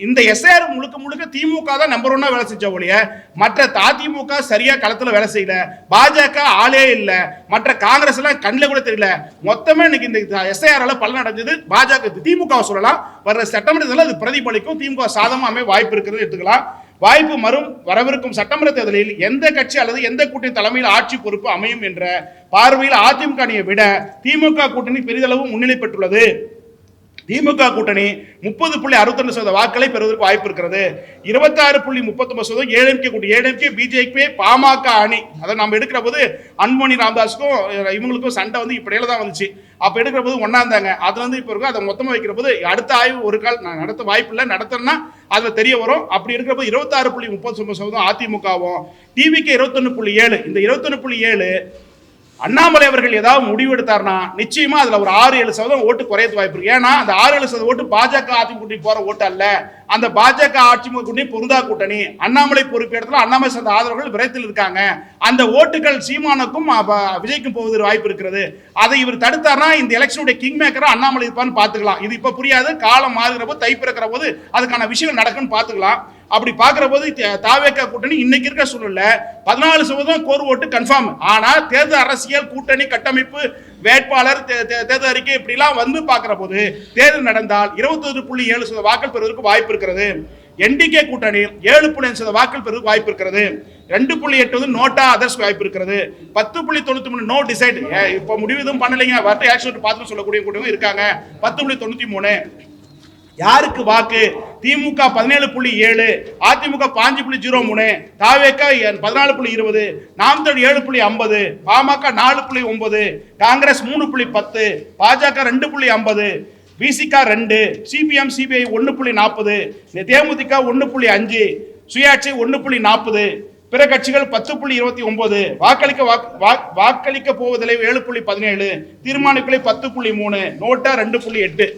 இந்த எஸ்ஐஆர் முழுக்க முழுக்க திமுக தான் நம்பர் 1 வேலை செஞ்ச ஒழிய மற்ற அதிமுக சரியா களத்துல வேலை செய்யல. பாஜக ஆளே இல்ல, மற்ற காங்கிரஸ் எல்லாம் கண்ணில் கூட தெரியல. மொத்தமே இன்னைக்கு இந்த எஸ்ஐஆரால பலன் அடைஞ்சது பாஜக. திமுக சொல்லலாம், வர்ற சட்டமன்றத்தில் அது பிரதிபலிக்கும். திமுக சாதகமாமே வாய்ப்பு இருக்கிறது எடுத்துக்கலாம். வாய்ப்பு வரவிருக்கும் சட்டமன்ற தேர்தலில் எந்த கட்சி அல்லது எந்த கூட்டணி தலைமையில் ஆட்சி பொறுப்பு அமையும் என்ற பார்வையில் அதிமுக அணியை விட திமுக கூட்டணி பெரிதளவு முன்னிலை பெற்றுள்ளது. திமுக கூட்டணி 30.62% வாக்களை பெறுவதற்கு வாய்ப்பு இருக்கிறது. 26.39% ஏடிஎம்கே கூட்டணி. ஏடிஎம்கே பிஜேபி பாமக அணி. அதை நம்ம எடுக்கிற போது அன்புமணி ராமதாஸுக்கும் இவங்களுக்கும் சண்டை வந்து இப்படியில தான் வந்துச்சு. அப்ப எடுக்கிற போது ஒன்னா இருந்தாங்க. அது வந்து இப்ப இருக்கும். அதை மொத்தமா வைக்கிற போது அடுத்த ஆய்வு ஒரு கால் நான் நடத்த வாய்ப்பு இல்லை, நடத்தணும்னா அதுல தெரிய வரும். அப்படி இருக்கிற போது 26.39% அதிமுகவும், டிவிக்கு 21.7. இந்த 21.7 அண்ணாமலை அவர்கள் ஏதாவது முடிவு எடுத்தார்னா நிச்சயமா அதுல ஒரு 6-7% ஓட்டு குறையது வாய்ப்பு இருக்கு. ஏன்னா அந்த 6-7% ஓட்டு பாஜக அதிமுக போற ஓட்டு அல்ல. அந்த பாஜக அதிமுக கூட்டணி பொருந்தா கூட்டணி. அண்ணாமலை பொறுப்பு இடத்துல அண்ணாமலை சார்ந்த ஆதரவுகள் விரைத்தில் இருக்காங்க. அந்த ஓட்டுகள் சீமானுக்கும் விஜய்க்கும் போவதற்கு வாய்ப்பு இருக்கிறது. அதை இவர் தடுத்தார்னா இந்த எலெக்ஷனுடைய கிங் மேக்கரா அண்ணாமலை இருப்பான்னு பாத்துக்கலாம். இது இப்ப புரியாது, காலம் மாறுகிற போது தை பிறக்கிற போது அதுக்கான விஷயம் நடக்குன்னு பாத்துக்கலாம். அப்படி பார்க்கிற போது தாவேக கூட்டணி இன்னைக்கு இருக்க சூழ்நிலை 14% கோர் ஓட்டு கன்ஃபார்ம். ஆனா தேர்தல் அரசியல் கூட்டணி கட்டமைப்பு வேட்பாளர் தேர்தல் அறிக்கை இப்படிலாம் வந்து பார்க்கிற போது தேர்தல் நடந்தால் 21.7% வாக்கள் பெறுவதற்கு வாய்ப்பு இருக்கிறது. என்டிகே கூட்டணி 7.5% வாக்கள் பெறுவதற்கு வாய்ப்பு இருக்கிறது. 2.8 வந்து நோட்டா அதர்ஸ் வாய்ப்பு இருக்கிறது. 10.93 நோ டிசைட். இப்ப முடிவு எதுவும் பண்ணலைங்க, வரட்டு ஆக்ஷன் பார்த்து சொல்லக்கூடிய கூட்டமும் இருக்காங்க. 10.93. யாருக்கு வாக்கு? திமுக 17.7, அதிமுக 5.03, தாவேக 14.20, நாம் தமிழர் 7.50, பாமக 4.9, காங்கிரஸ் 3.10, பாஜக 2.50, விசிக 2, சிபிஎம் சிபிஐ 1.40, தேமுதிக 1.5, சுயாட்சி 1.40, பிற கட்சிகள் 10.29, வாக்களிக்க போவதில்லை 7.17, தீர்மானிப்புகளை 10.3, நோட்டா 2.8.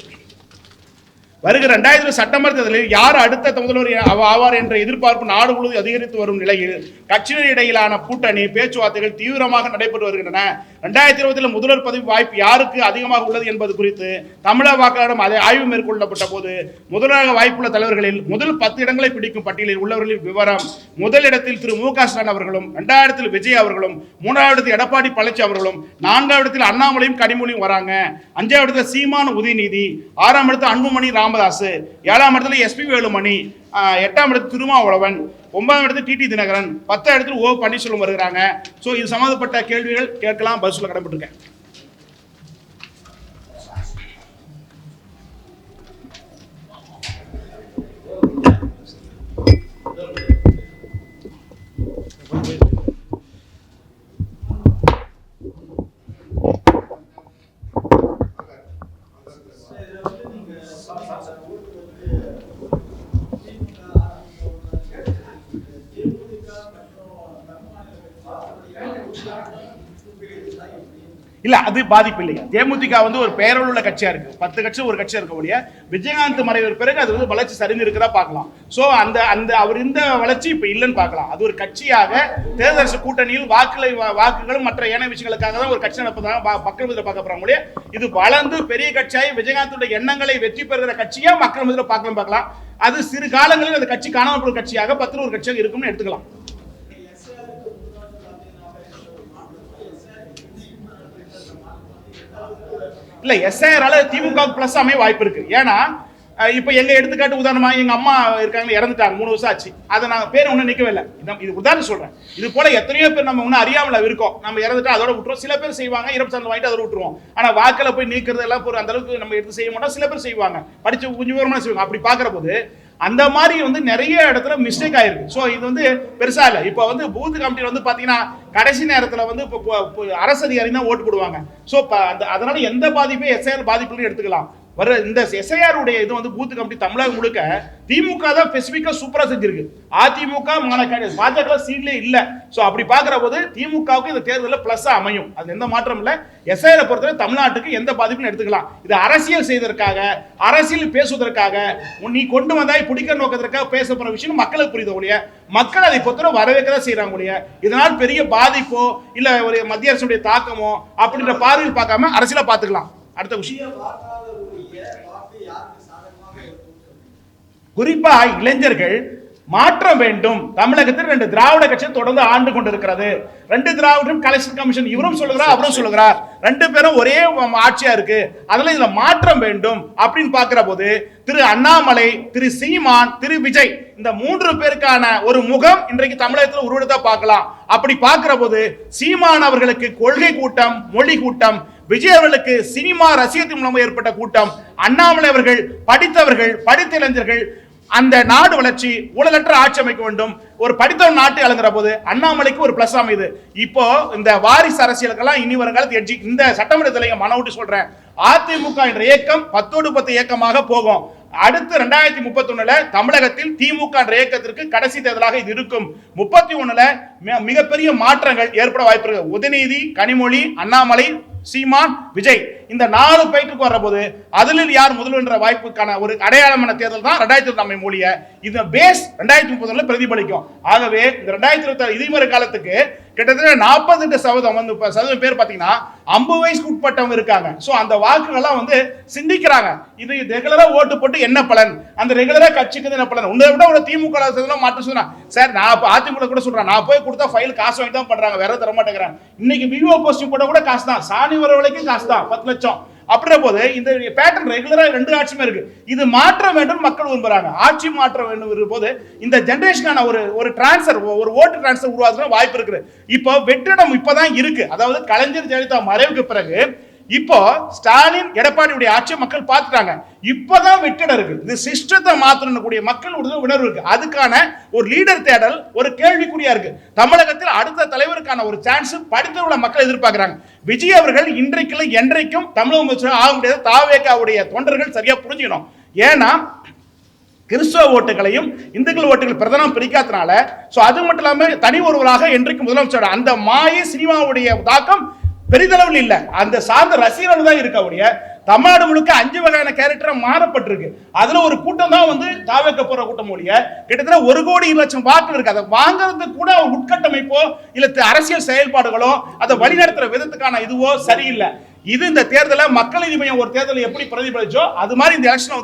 வருகிற 2000 சட்டமன்ற தேர்தலில் யார் அடுத்த முதல்வர் ஆவார் என்ற எதிர்பார்ப்பு நாடு முழுவதும் அதிகரித்து வரும் நிலையில் கட்சியினர் இடையிலான கூட்டணி பேச்சுவார்த்தைகள் தீவிரமாக நடைபெற்று வருகின்றன. 2020 முதல்வர் பதவி வாய்ப்பு யாருக்கு அதிகமாக உள்ளது என்பது குறித்து தமிழக வாக்காளரிடம் அதை ஆய்வு மேற்கொள்ளப்பட்ட போது முதல்வராக வாய்ப்புள்ள தலைவர்களில் முதல் 10 இடங்களை பிடிக்கும் பட்டியலில் உள்ளவர்களின் விவரம்: முதலிடத்தில் திரு மு க ஸ்டாலின் அவர்களும், 2வது இடத்தில் விஜய் அவர்களும், 3வது இடத்தில் எடப்பாடி பழனிசாமி அவர்களும், 4வது இடத்தில் அண்ணாமலையும் கனிமொழியும் வராங்க. 5வது இடத்தில் சீமான் உதயநிதி, 6ஆம் இடத்தில் அன்புமணி ராமதாஸ், 7ஆம் இடத்தில் எஸ்பி வேலுமணி, 8ஆம் இடத்தில் திருமாவளவன், 9ஆம் இடத்தில் டிடி தினகரன், 10ஆம் இடத்தில் ஓ பன்னீர்செல்வம் வருகிறாங்க. ஸோ இது சம்பந்தப்பட்ட கேள்விகள் கேட்கலாம், பதில் சொல்ல கடமைப்பட்டிருக்கேன். இல்ல, அது பாதிப்பு இல்லையா. தேமுதிக வந்து ஒரு பெயரளவுள்ள கட்சியா இருக்கு, 10 கட்சி ஒரு கட்சியா இருக்க முடிய விஜயகாந்த் மறைவு பிறகு அது வந்து வளர்ச்சி சரிந்து இருக்கிறதா பார்க்கலாம். சோ அந்த அவர் இந்த வளர்ச்சி இப்ப இல்லைன்னு பார்க்கலாம். அது ஒரு கட்சியாக தேர்தல் கூட்டணியில் வாக்குகளும் மற்ற ஏனைய விஷயங்களுக்காக தான் ஒரு கட்சி நடப்பதாக மக்கள் மத்தியில் பார்க்க போறாங்க முடிய இது வளர்ந்து பெரிய கட்சியாகி விஜயகாந்தோட எண்ணங்களை வெற்றி பெறுகிற கட்சியா மக்கள் மத்தியில் பார்க்கலாம். அது சிறு காலங்களில் அந்த கட்சி காணாமல் கட்சியாக 10 ஒரு கட்சியாக இருக்கும்னு எடுத்துக்கலாம். இல்ல, எஸ்ஐஆரால திமுக பிளஸ் அமைய வாய்ப்பு இருக்கு. ஏன்னா இப்போ எங்க எடுத்துக்காட்டு உதாரணமா எங்க அம்மா இருக்காங்க, இறந்துட்டாங்க, 3 வருஷம் ஆச்சு. அதை நான் பேர் ஒன்றும் நிற்கவே இல்லை. இது உதாரணம் சொல்றேன். இது போல எத்தனையோ பேர் நம்ம ஒன்றும் அறியாமல் இருக்கோம். நம்ம இறந்துட்டா அதோட விட்டுருவோம். சில பேர் செய்வாங்க, இறப்பு சான்றிதழ் வாங்கிட்டு அதோட விட்டுருவோம். ஆனா வாக்கில் போய் நீக்கிறது எல்லாம் அந்த அளவுக்கு நம்ம எடுத்து செய்ய மாட்டோம். சில பேர் செய்வாங்க, படிச்சு கொஞ்சம் விவரமா செய்வாங்க. அப்படி பார்க்குற போது அந்த மாதிரி நிறைய இடத்துல மிஸ்டேக் ஆயிருக்கு. ஸோ இது பெருசா இல்லை. இப்போ பூத் கமிட்டியில் பார்த்தீங்கன்னா கடைசி நேரத்தில் அரசு அதிகாரி தான் ஓட்டு போடுவாங்க. ஸோ அதனால எந்த பாதிப்பே எஸ்ஐஆர் பாதிப்புன்னு எடுத்துக்கலாம். வர இந்த எஸ்ஐஆர் உடைய இது பூத் கமிட்டி தமிழகம் முழுக்க திமுக தான் ஸ்பெசிபிக்கா சூப்பரா செஞ்சிருக்கு. அதிமுக பாஜக சீட்லே இல்ல. சோ அப்படி பாக்குற போது திமுகவுக்கு இந்த தேர்தலில் பிளஸ் அமையும். அது எந்த மாற்றம் இல்ல. எஸ்ஐஆர் பொறுத்தவரை தமிழ்நாட்டுக்கு எந்த பாதிப்பும் எடுத்துக்கலாம். இது அரசியல் செய்வதற்காக, அரசியல் பேசுவதற்காக, நீ கொண்டு வந்தாய் பிடிக்க நோக்கத்திற்காக பேசப்படுற விஷயம் மக்களுக்கு புரியுது ஒழிய மக்கள் அதை பொறுத்தவரை வரவேற்கதான் செய்யறாங்க ஒழிய இதனால் பெரிய பாதிப்போ இல்ல ஒரு மத்திய அரசுடைய தாக்கமோ அப்படின்ற பார்வையில் பார்க்காம அரசியல பாத்துக்கலாம். அடுத்த விஷயம், குறிப்பா இளைஞர்கள் மாற்றம் வேண்டும். தமிழகத்தில் 2 திராவிட கட்சி தொடர்ந்து ஆண்டு கொண்டிருக்கிறது. 2 திராவிடம் கலெக்ஷன் கமிஷன் இவரும் சொல்லுகிறார், அவரும் சொல்லுகிறார். 2 பேரும் ஒரே ஆட்சியா இருக்கு. அதனால இதுல மாற்றம் வேண்டும் அப்படின்னு பாக்குற போது திரு அண்ணாமலை, திரு சீமான், திரு விஜய் இந்த 3 பேருக்கான ஒரு முகம் இன்றைக்கு தமிழகத்தில் உருவெடுத்தா பார்க்கலாம். அப்படி பார்க்கிற போது சீமான் அவர்களுக்கு கொள்கை கூட்டம், மொழி கூட்டம், விஜய் அவர்களுக்கு சினிமா ரசிகத்தின் மூலம் ஏற்பட்ட கூட்டம், அண்ணாமலை அவர்கள் படித்தவர்கள், படித்த இளைஞர்கள், அந்த நாடு வளர்ச்சி, ஊழலற்ற ஆட்சி அமைக்க வேண்டும், ஒரு படித்தவன் நாட்டை அழங்குற போது அண்ணாமலைக்கு ஒரு பிளஸ் அமைது. இப்போ இந்த வாரிசு அரசியலுக்கெல்லாம் இனி வருங்காலத்து எட்ஜி இந்த சட்டமன்றத்தில் மன விட்டு சொல்றேன், அதிமுக என்ற இயக்கம் 10-10 இயக்கமாக போகும். அடுத்து 2031 தமிழகத்தில் திமுக என்ற இயக்கத்திற்கு கடைசி தேர்தலாக இது இருக்கும். 31 மிகப்பெரிய மாற்றங்கள் ஏற்பட வாய்ப்பு இருக்கு. உதயநிதி, கனிமொழி, அண்ணாமலை, சீமான், விஜய் இந்த 4 பேருக்கு வர்ற போது அதில் யார் முதல்வர் என்ற வாய்ப்புக்கான ஒரு அடையாளமான தேர்தல் தான் 2020 மூலிய இந்த பேஸ் 2030 பிரதிபலிக்கும். ஆகவே இந்த 2026 இதுவரை காலத்துக்கு கிட்டத்தட்ட 48% பேர் பாத்தீங்கன்னா 50 வயசுக்கு உட்பட்டவங்க இருக்காங்க. சோ அந்த வாக்குகள்லாம் சிந்திக்கிறாங்க. இது ரெகுலரா ஓட்டு போட்டு என்ன பலன், அந்த ரெகுலரா கட்சிக்கு என்ன பலன். உன்னை விட ஒரு திமுக மாற்றம் சொன்னா சார், நான் அதிமுக கூட சொல்றேன், நான் போய் கொடுத்தா ஃபைல் காசு வாங்கி தான் பண்றாங்க, வேற தர மாட்டேங்கிறாங்க. இன்னைக்கு விவோ போஸ்டிங் போட்ட கூட காசு தான், சாணி வர வரைக்கும் காசு தான், 10 லட்சம். அப்படின்ற போது இந்த பேட்டர்ன் ரெகுலரா 2 ஆட்சியுமே இருக்கு. இது மாற்ற வேண்டும், மக்கள் விரும்புறாங்க. ஆட்சி மாற்ற வேண்டும் போது இந்த ஜெனரேஷனான ஒரு டிரான்ஸ்ஃபர், ஒரு ஓட்டு டிரான்ஸ்ஃபர் உருவாக்குற வாய்ப்பு இருக்கு. இப்போ வெற்றிடம் இப்பதான் இருக்கு. அதாவது கலைஞர் ஜெயலலிதா மறைவுக்கு பிறகு இப்போ ஸ்டாலின், எடப்பாடியுடைய ஆட்சியை மக்கள் பார்த்துட்டாங்க. இப்பதான் வெற்றிடம் இருக்கு. இது சிஸ்டத்தை மாற்றக்கூடிய மக்கள் உணர்வு இருக்கு. அதுக்கான ஒரு லீடர் தேடல் ஒரு கேள்விக்குறியா இருக்கு. தமிழகத்தில் அடுத்த தலைவருக்கான ஒரு சான்ஸ் படித்தவர்கள மக்கள் எதிர்பார்க்கிறாங்க. விஜய் அவர்கள் இன்றைக்கு என்றைக்கும் தமிழக முதலமைச்சர் ஆக முடியாது. தாவேகாவுடைய தொண்டர்கள் சரியா புரிஞ்சுக்கணும். ஏன்னா கிறிஸ்தவ ஓட்டுகளையும் இந்துக்கள் ஓட்டுகள் பிரதானம் பிரிக்காதனால, அது மட்டும் இல்லாம தனி ஒருவராக என்றைக்கு முதலமைச்சர் அந்த மாய சினிமாவுடைய தாக்கம் பெரிதளவில் இல்ல, அந்த சார்ந்த ரசிகர்கள் தான் இருக்க முடிய தமிழ்நாடு முழுக்க 5 வகையான கேரக்டர் மாறப்பட்டிருக்கு. அதுல ஒரு கூட்டம் தான் தாவேக்க போற கூட்டம் ஒழிய கிட்டத்தட்ட 1 கோடி 2 லட்சம் வாக்குகள் இருக்கு. அதை வாங்குறதுக்கு கூட உட்கட்டமைப்போ இல்ல அரசியல் செயல்பாடுகளோ அதை வழிநடத்துற விதத்துக்கான இதுவோ சரியில்லை. இது இந்த தேர்தலை மக்கள் நீதி மையம் ஒரு தேர்தலை எப்படி பிரதிபலிச்சோ அது மாதிரி இந்த எலெக்ஷன்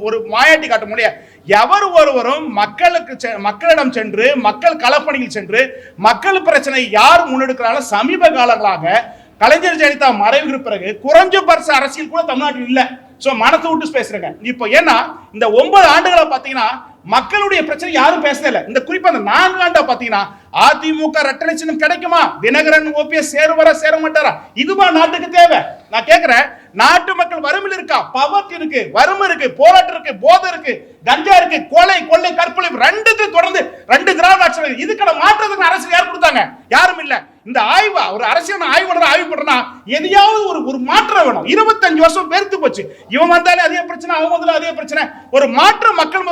ஒரு மாயாட்டி காட்ட முடியாது. எவர் ஒருவரும் மக்களிடம் சென்று, மக்கள் களப்பணியில் சென்று மக்கள் பிரச்சனை யார் முன்னெடுக்கிறாலும் சமீப காலங்களாக கலைஞர் ஜெயலலிதா மறைவுக்கு பிறகு குறைஞ்சபட்ச அரசியல் கூட தமிழ்நாட்டில் இல்ல. சோ மனத்தை விட்டு பேசுறேங்க. இப்போ ஏன்னா இந்த 9 ஆண்டுகளை பாத்தீங்கன்னா மக்களுடைய பிரச்சனை யாரும் பேசவே இல்லை. இந்த குறிப்பா அந்த 4 ஆண்டா பாத்தீங்கன்னா அதிமுக ரெட்டலை சின்னம் கிடைக்குமா, தினகரன் ஓபிஎஸ் சேர மாட்டாரா, இதுவா நாட்டுக்கு தேவை? நான் கேட்கிறேன், நாட்டு மக்கள் வறுமையில் இருக்கா? பவர்ட்டி இருக்கு, வறுமை இருக்கு, போராட்டம் இருக்கு, போதை இருக்கு, கஞ்சா இருக்கு, கொலை கொள்ளை கற்பனை 2 தொடர்ந்து 2 திராவிட ஆட்சி. இதுக்கான மாற்றத்துக்கு அரசு யார் கொடுத்தாங்க? யாரும் இல்ல. இந்த ஆய்வு ஒரு அரசியல் ஆய்வு பண்றா எதையாவது ஒரு மாற்றம் வேணும். 25 வருஷம் பேர்த்து போச்சு. இவன் வந்தாலே அதே பிரச்சனை, அவங்க வந்தாலும் அதே பிரச்சனை. ஒரு மாற்றம் மக்கள்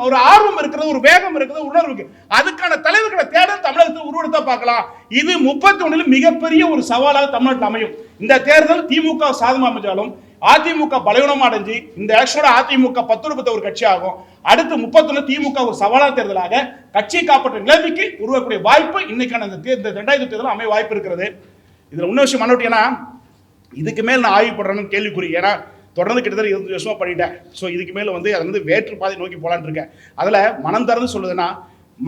ஒரு ஆர்வம் இருக்கிறது, ஒரு வேகம் இருக்கிறது, உணர்வு இருக்கு. அதுக்கான தலைவர்களை தேடல் தமிழகத்தை உருவெடுத்தா பார்க்கலாம். இது 31 மிகப்பெரிய ஒரு சவாலாக தமிழ்நாட்டில் அமையும். இந்த தேர்தல் திமுக சாதகமாக அமைஞ்சாலும் அதிமுக பலவீனம் அடைஞ்சு இந்த எலெக்ஷனோட அதிமுக 10 ஒரு கட்சி ஆகும். அடுத்து 31 திமுக ஒரு சவாலான தேர்தலாக கட்சியை காப்பாற்ற நிலைமைக்கு உருவாக்கக்கூடிய வாய்ப்பு இன்னைக்கான இந்த 2020 தேர்தல் அமைய வாய்ப்பு இருக்கிறது. இதுல இன்னொரு விஷயம் மனோட்டினா, இதுக்கு மேல் நான் ஆய்வு பண்றேன்னு கேள்விக்குறி. ஏன்னா தொடர்ந்து கிட்டத்தட்ட 20 வருஷமா பண்ணிட்டேன். ஸோ இதுக்கு மேல அது வேற்று பாதை நோக்கி போலான்னு இருக்கேன். அதுல மனம் திறந்து சொல்லுதுன்னா,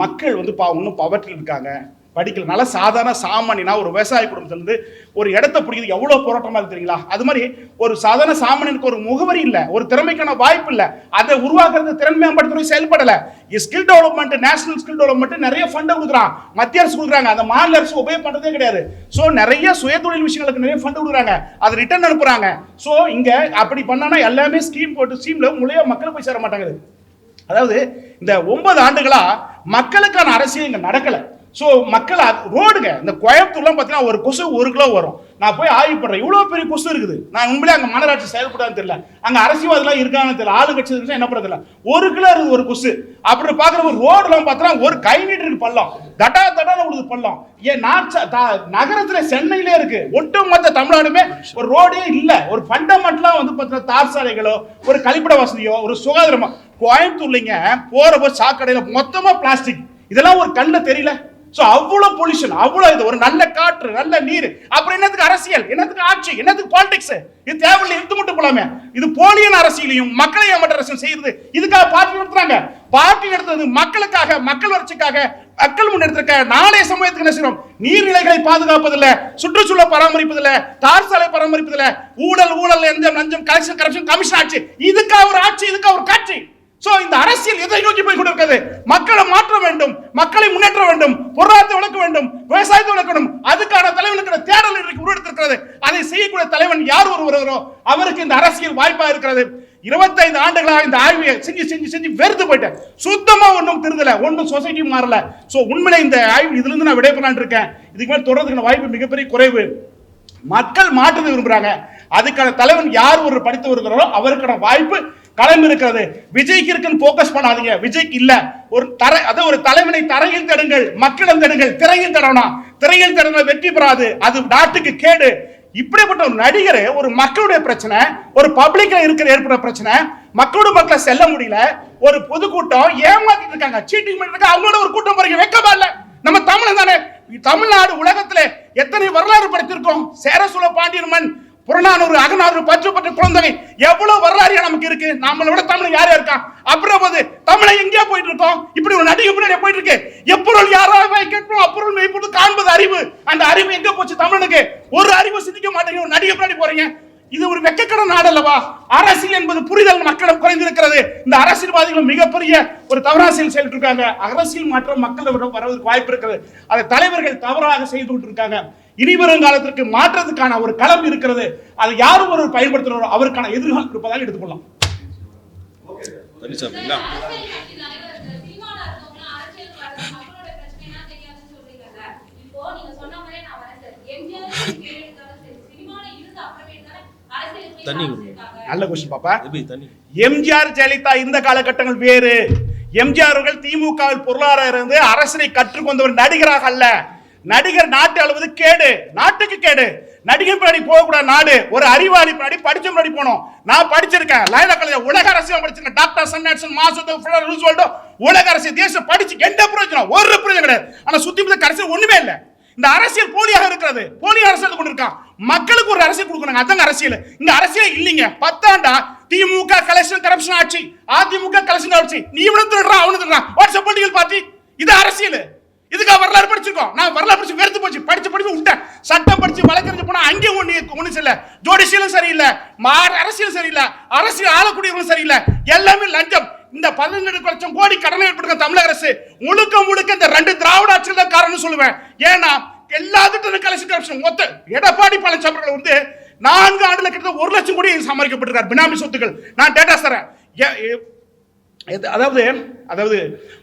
மக்கள் இன்னும் பவர்ட்டில் இருக்காங்க, படிக்கல, நல்ல சாதாரண சாமானியனா ஒரு விவசாய குடும்பத்திலிருந்து ஒரு இடத்த பிடிக்கிறது எவ்வளவு போராட்டமா இருக்கு தெரியுங்களா? அது மாதிரி ஒரு சாதாரண சாமானியனுக்கு ஒரு முகவரி இல்ல, ஒரு திறமைக்கான வாய்ப்பு இல்ல, அதை உருவாக்குறது திறன் மேம்பாட்டுத்துறை செயல்படல. Skill development, national skill development நிறைய ஃபண்ட் கொடுக்குறான், மத்திய அரசு கொடுக்குறாங்க, அந்த மாநில அரசு உபயோக பண்றதே கிடையாது. சோ நிறைய சுயதொழில் விஷயங்களுக்கு நிறைய ஃபண்ட் கொடுக்குறாங்க, அதை ரிட்டர்ன் அனுப்புறாங்க. சோ இங்க அப்படி பண்ணானா எல்லாமே ஸ்கீம் போட்டு ஸ்கீம்ல முழுமையா மக்கள் போய் சேர மாட்டாங்க. அதாவது இந்த 9 ஆண்டுகளா மக்களுக்கான அரசியல் இங்க நடக்கல. சோ மக்கள் ரோடுங்க, இந்த கோயம்புத்தூர்லாம் பார்த்தீங்கன்னா ஒரு கொசு 1 கிலோ வரும். நான் போய் ஆய்வு பண்றேன், இவ்வளவு பெரிய கொசு இருக்குது. நான் உண்மையிலே அங்க மாநகராட்சி செயல்படான்னு தெரியல, அங்க அரசியல்வாதிலாம் இருக்கான்னு தெரியல, ஆளுங்கட்சி என்ன பண்றதில்ல. 1 கிலோ இருக்குது ஒரு கொசு. அப்படி பாக்குற ஒரு ரோடுலாம் பார்த்தா ஒரு கை மீட்டருக்கு பள்ளம், தட்டா தட்டான உழுது பள்ளம். ஏன் நகரத்துல சென்னையிலே இருக்கு, ஒட்டுமொத்த தமிழ்நாடுமே ஒரு ரோடே இல்ல. ஒரு ஃபண்டமெண்டலா வந்து பார்த்தீங்கன்னா தார் சாலைகளோ ஒரு கழிப்பிட வசதியோ ஒரு சுகாதாரமோ கோயம்புத்தூர்லங்க போறப்போ சாக்கடையில மொத்தமா பிளாஸ்டிக், இதெல்லாம் ஒரு கண்ணுல தெரியல. சோ அவ்வளவு பொல்யூஷன், அவ்வளவு இது ஒரு நல்ல காற்று நல்ல நீர், அப்புறம் என்னத்துக்கு அரசியல், என்னத்துக்கு ஆட்சி, என்னத்துக்கு பாலிடிக்ஸ்? இது தேவையில்லை, இழுத்து மட்டும் போலாமே. இது போலியான அரசியலையும் மக்களை ஏமாற்ற அரசியல் செய்யறது. இதுக்காக பார்ட்டி நடத்துறாங்க. பார்ட்டி நடத்துறது மக்களுக்காக, மக்கள் வளர்ச்சிக்காக, மக்கள் முன்னெடுத்திருக்காங்க. நாளைய சமயத்துக்கு என்ன செய்யறோம்? நீர்நிலைகளை பாதுகாப்பதில்ல, சுற்றுச்சூழல் பராமரிப்பதில்ல, தார் சாலை பராமரிப்பதில்ல, ஊழல் ஊழல் லஞ்சம் லஞ்சம் கலெக்ஷன் கரப்ஷன் கமிஷன் ஆட்சி, இதுக்காக ஒரு ஆட்சி, இதுக்காக ஒரு காட்சி. சோ இந்த அரசியல் எதை நோக்கி போய் கொண்டிருக்கிறது? மக்களை மாற்ற வேண்டும், மக்களை முன்னேற்ற வேண்டும், பொருளாதாரத்தை வளர்க்க வேண்டும், விவசாயத்தை வளர்க்க வேண்டும். அதுக்கான தலைவனுக்கு தேடல் இன்றைக்கு உருவெடுத்திருக்கிறது. அதை செய்யக்கூடிய தலைவன் யார் ஒருவரோ அவருக்கு இந்த அரசியல் வாய்ப்பா இருக்கிறது. 25 ஆண்டுகளாக இந்த ஆய்வை செஞ்சு செஞ்சு செஞ்சு வெறுத்து போயிட்டேன். சுத்தமா ஒன்றும் திருந்தல, ஒன்றும் சொசைட்டி மாறல. சோ உண்மையில இந்த ஆய்வு இதுல இருந்து நான் விடைபெறலான்னு இருக்கேன். இதுக்கு மேல தொடர்றதுக்கான வாய்ப்பு மிகப்பெரிய குறைவு. மக்கள் மாற்றத்தை விரும்புறாங்க, அதுக்கான தலைவன் யார் ஒரு படித்து வருகிறாரோ அவருக்கான வாய்ப்பு களம் இருக்கிறது. விஜய்க்கு இருக்குன்னு போக்கஸ் பண்ணாதீங்க, விஜய்க்கு இல்ல. ஒரு தலைவனை தரையில் தேடுங்கள், மக்களிடம் தேடுங்கள். திரையில் தேடணும், திரையில் தேடணும் வெற்றி பெறாது, அது நாட்டுக்கு கேடு. இப்படிப்பட்ட ஒரு நடிகர், ஒரு மக்களுடைய பிரச்சனை, ஒரு பப்ளிக்ல இருக்கிற ஏற்படுற பிரச்சனை, மக்களோட மக்களை செல்ல முடியல, ஒரு பொதுக்கூட்டம் ஏமாத்திட்டு இருக்காங்க, சீட்டிங் பண்ணிட்டு இருக்காங்க, அவங்களோட ஒரு கூட்டம் போறீங்க, வெக்கமா இல்ல? நம்ம தமிழன் தானே. தமிழ்நாடு உலகத்துல எத்தனை வரலாறு படைத்திருக்கோம். சேர சோழ பாண்டியன் மண், புறநானூறு அகநானூறு பச்சைப்பட்ட குழந்தை, எவ்வளவு வரலாறு நமக்கு இருக்கு. நம்மளை விட தமிழ் யாரா இருக்கான்? அப்புறம் போது தமிழை எங்கேயா போயிட்டு இருக்கோம்? இப்படி ஒரு நடிகை பின்னாடி போயிட்டு இருக்கு. எப்பொருள் யாராவது கேட்போம், அப்பொருள் மெய்ப்பொருள் காண்பது அறிவு. அந்த அறிவு எங்க போச்சு தமிழனுக்கு? ஒரு அறிவு சிந்திக்க மாட்டேங்க, ஒரு நடிகை பின்னாடி போறீங்க. இது ஒரு வெக்கக்கட நாடு அல்லவா? அரசியல் என்பது புரிதல் மக்களிடம் குறைந்திருக்கிறது. இந்த அரசியல்வாதிகள் மிகப்பெரிய ஒரு தவறாசியல் செயல்பட்டு இருக்காங்க. அரசியல் மாற்றம் மக்களிடம் வருவதற்கு வாய்ப்பு இருக்கிறது. அதை தலைவர்கள் தவறாக செய்து கொண்டிருக்காங்க. இனி வரும் காலத்திற்கு மாற்றத்துக்கான ஒரு களம் இருக்கிறது. அதை யாரும் ஒரு பயன்படுத்துறாரோ அவருக்கான எதிர்காலம் இருப்பதாக எடுத்துக்கொள்ளலாம். நல்ல கொஸ்டின் பாப்பா. எம்ஜிஆர் ஜெயலலிதா இந்த காலகட்டங்கள் வேறு. எம்ஜிஆர் அவர்கள் திமுகவில் பொருளாதார இருந்து அரசியலை கற்றுக்கொண்டவர், நடிகராக அல்ல. நடிகர் நாட்டு அளவது கேடு, நாட்டுக்கு கேடு. நடிகர் பின்னாடி போகக்கூடாது நாடு. ஒரு அறிவாளி பின்னாடி, படிச்ச முன்னாடி போனோம். நான் படிச்சிருக்கேன், லைலா காலேஜ் உலக அரசியல் படிச்சிருக்கேன். டாக்டர் சன்யாட்சன், மாசோ ரூஸ்வெல்ட், உலக அரசியல் தேசம் படிச்சு எந்த பிரயோஜனம்? ஒரு பிரயோஜனம் கிடையாது. ஆனா சுத்தி முத்த அரசியல் ஒண்ணுமே இல்லை. இந்த அரசியல் போலியாக இருக்கிறது, போலி அரசியல் கொண்டிருக்கான். மக்களுக்கு ஒரு அரசியல் கொடுக்கணும், அதாங்க அரசியல். இந்த அரசியல் இல்லைங்க. 10 ஆண்டா திமுக கலெக்ஷன் கரப்ஷன் ஆட்சி, அதிமுக கலெக்ஷன் ஆட்சி. நீ இவனும் திருடுறான், அவனு திருடுறான். Watts political party? இது அரசியல். இதுக்காக வரலாறு படிச்சிருக்கோம். நான் வரலாறு படிச்சு வெறுத்து போச்சு, படிச்சு விட்டேன். சட்டம் படிச்சு வழக்கறிஞர் போனா அங்கேயும் ஒண்ணு சரியில்லை, ஜோடிஷியலும் சரியில்லை, அரசியல் சரியில்லை, அரசியல் ஆளக்கூடியவங்களும் சரியில்லை, எல்லாமே லஞ்சம். இந்த 12 லட்சம் கோடி கடனை ஏற்படுத்த தமிழக அரசு முழுக்க இந்த 2 திராவிட ஆட்சிகள் தான் காரணம் சொல்லுவேன். ஏன்னா எல்லாத்துக்கும் கலெக்ஷன் கரப்ஷன். மொத்த எடப்பாடி பழனிசாமி அவர்கள் வந்து 4 ஆண்டுல கிட்ட 1 லட்சம் கோடி சம்பாதிக்கப்பட்டிருக்கார் பினாமி சொத்துக்கள். நான் டேட்டா தரேன். அதாவது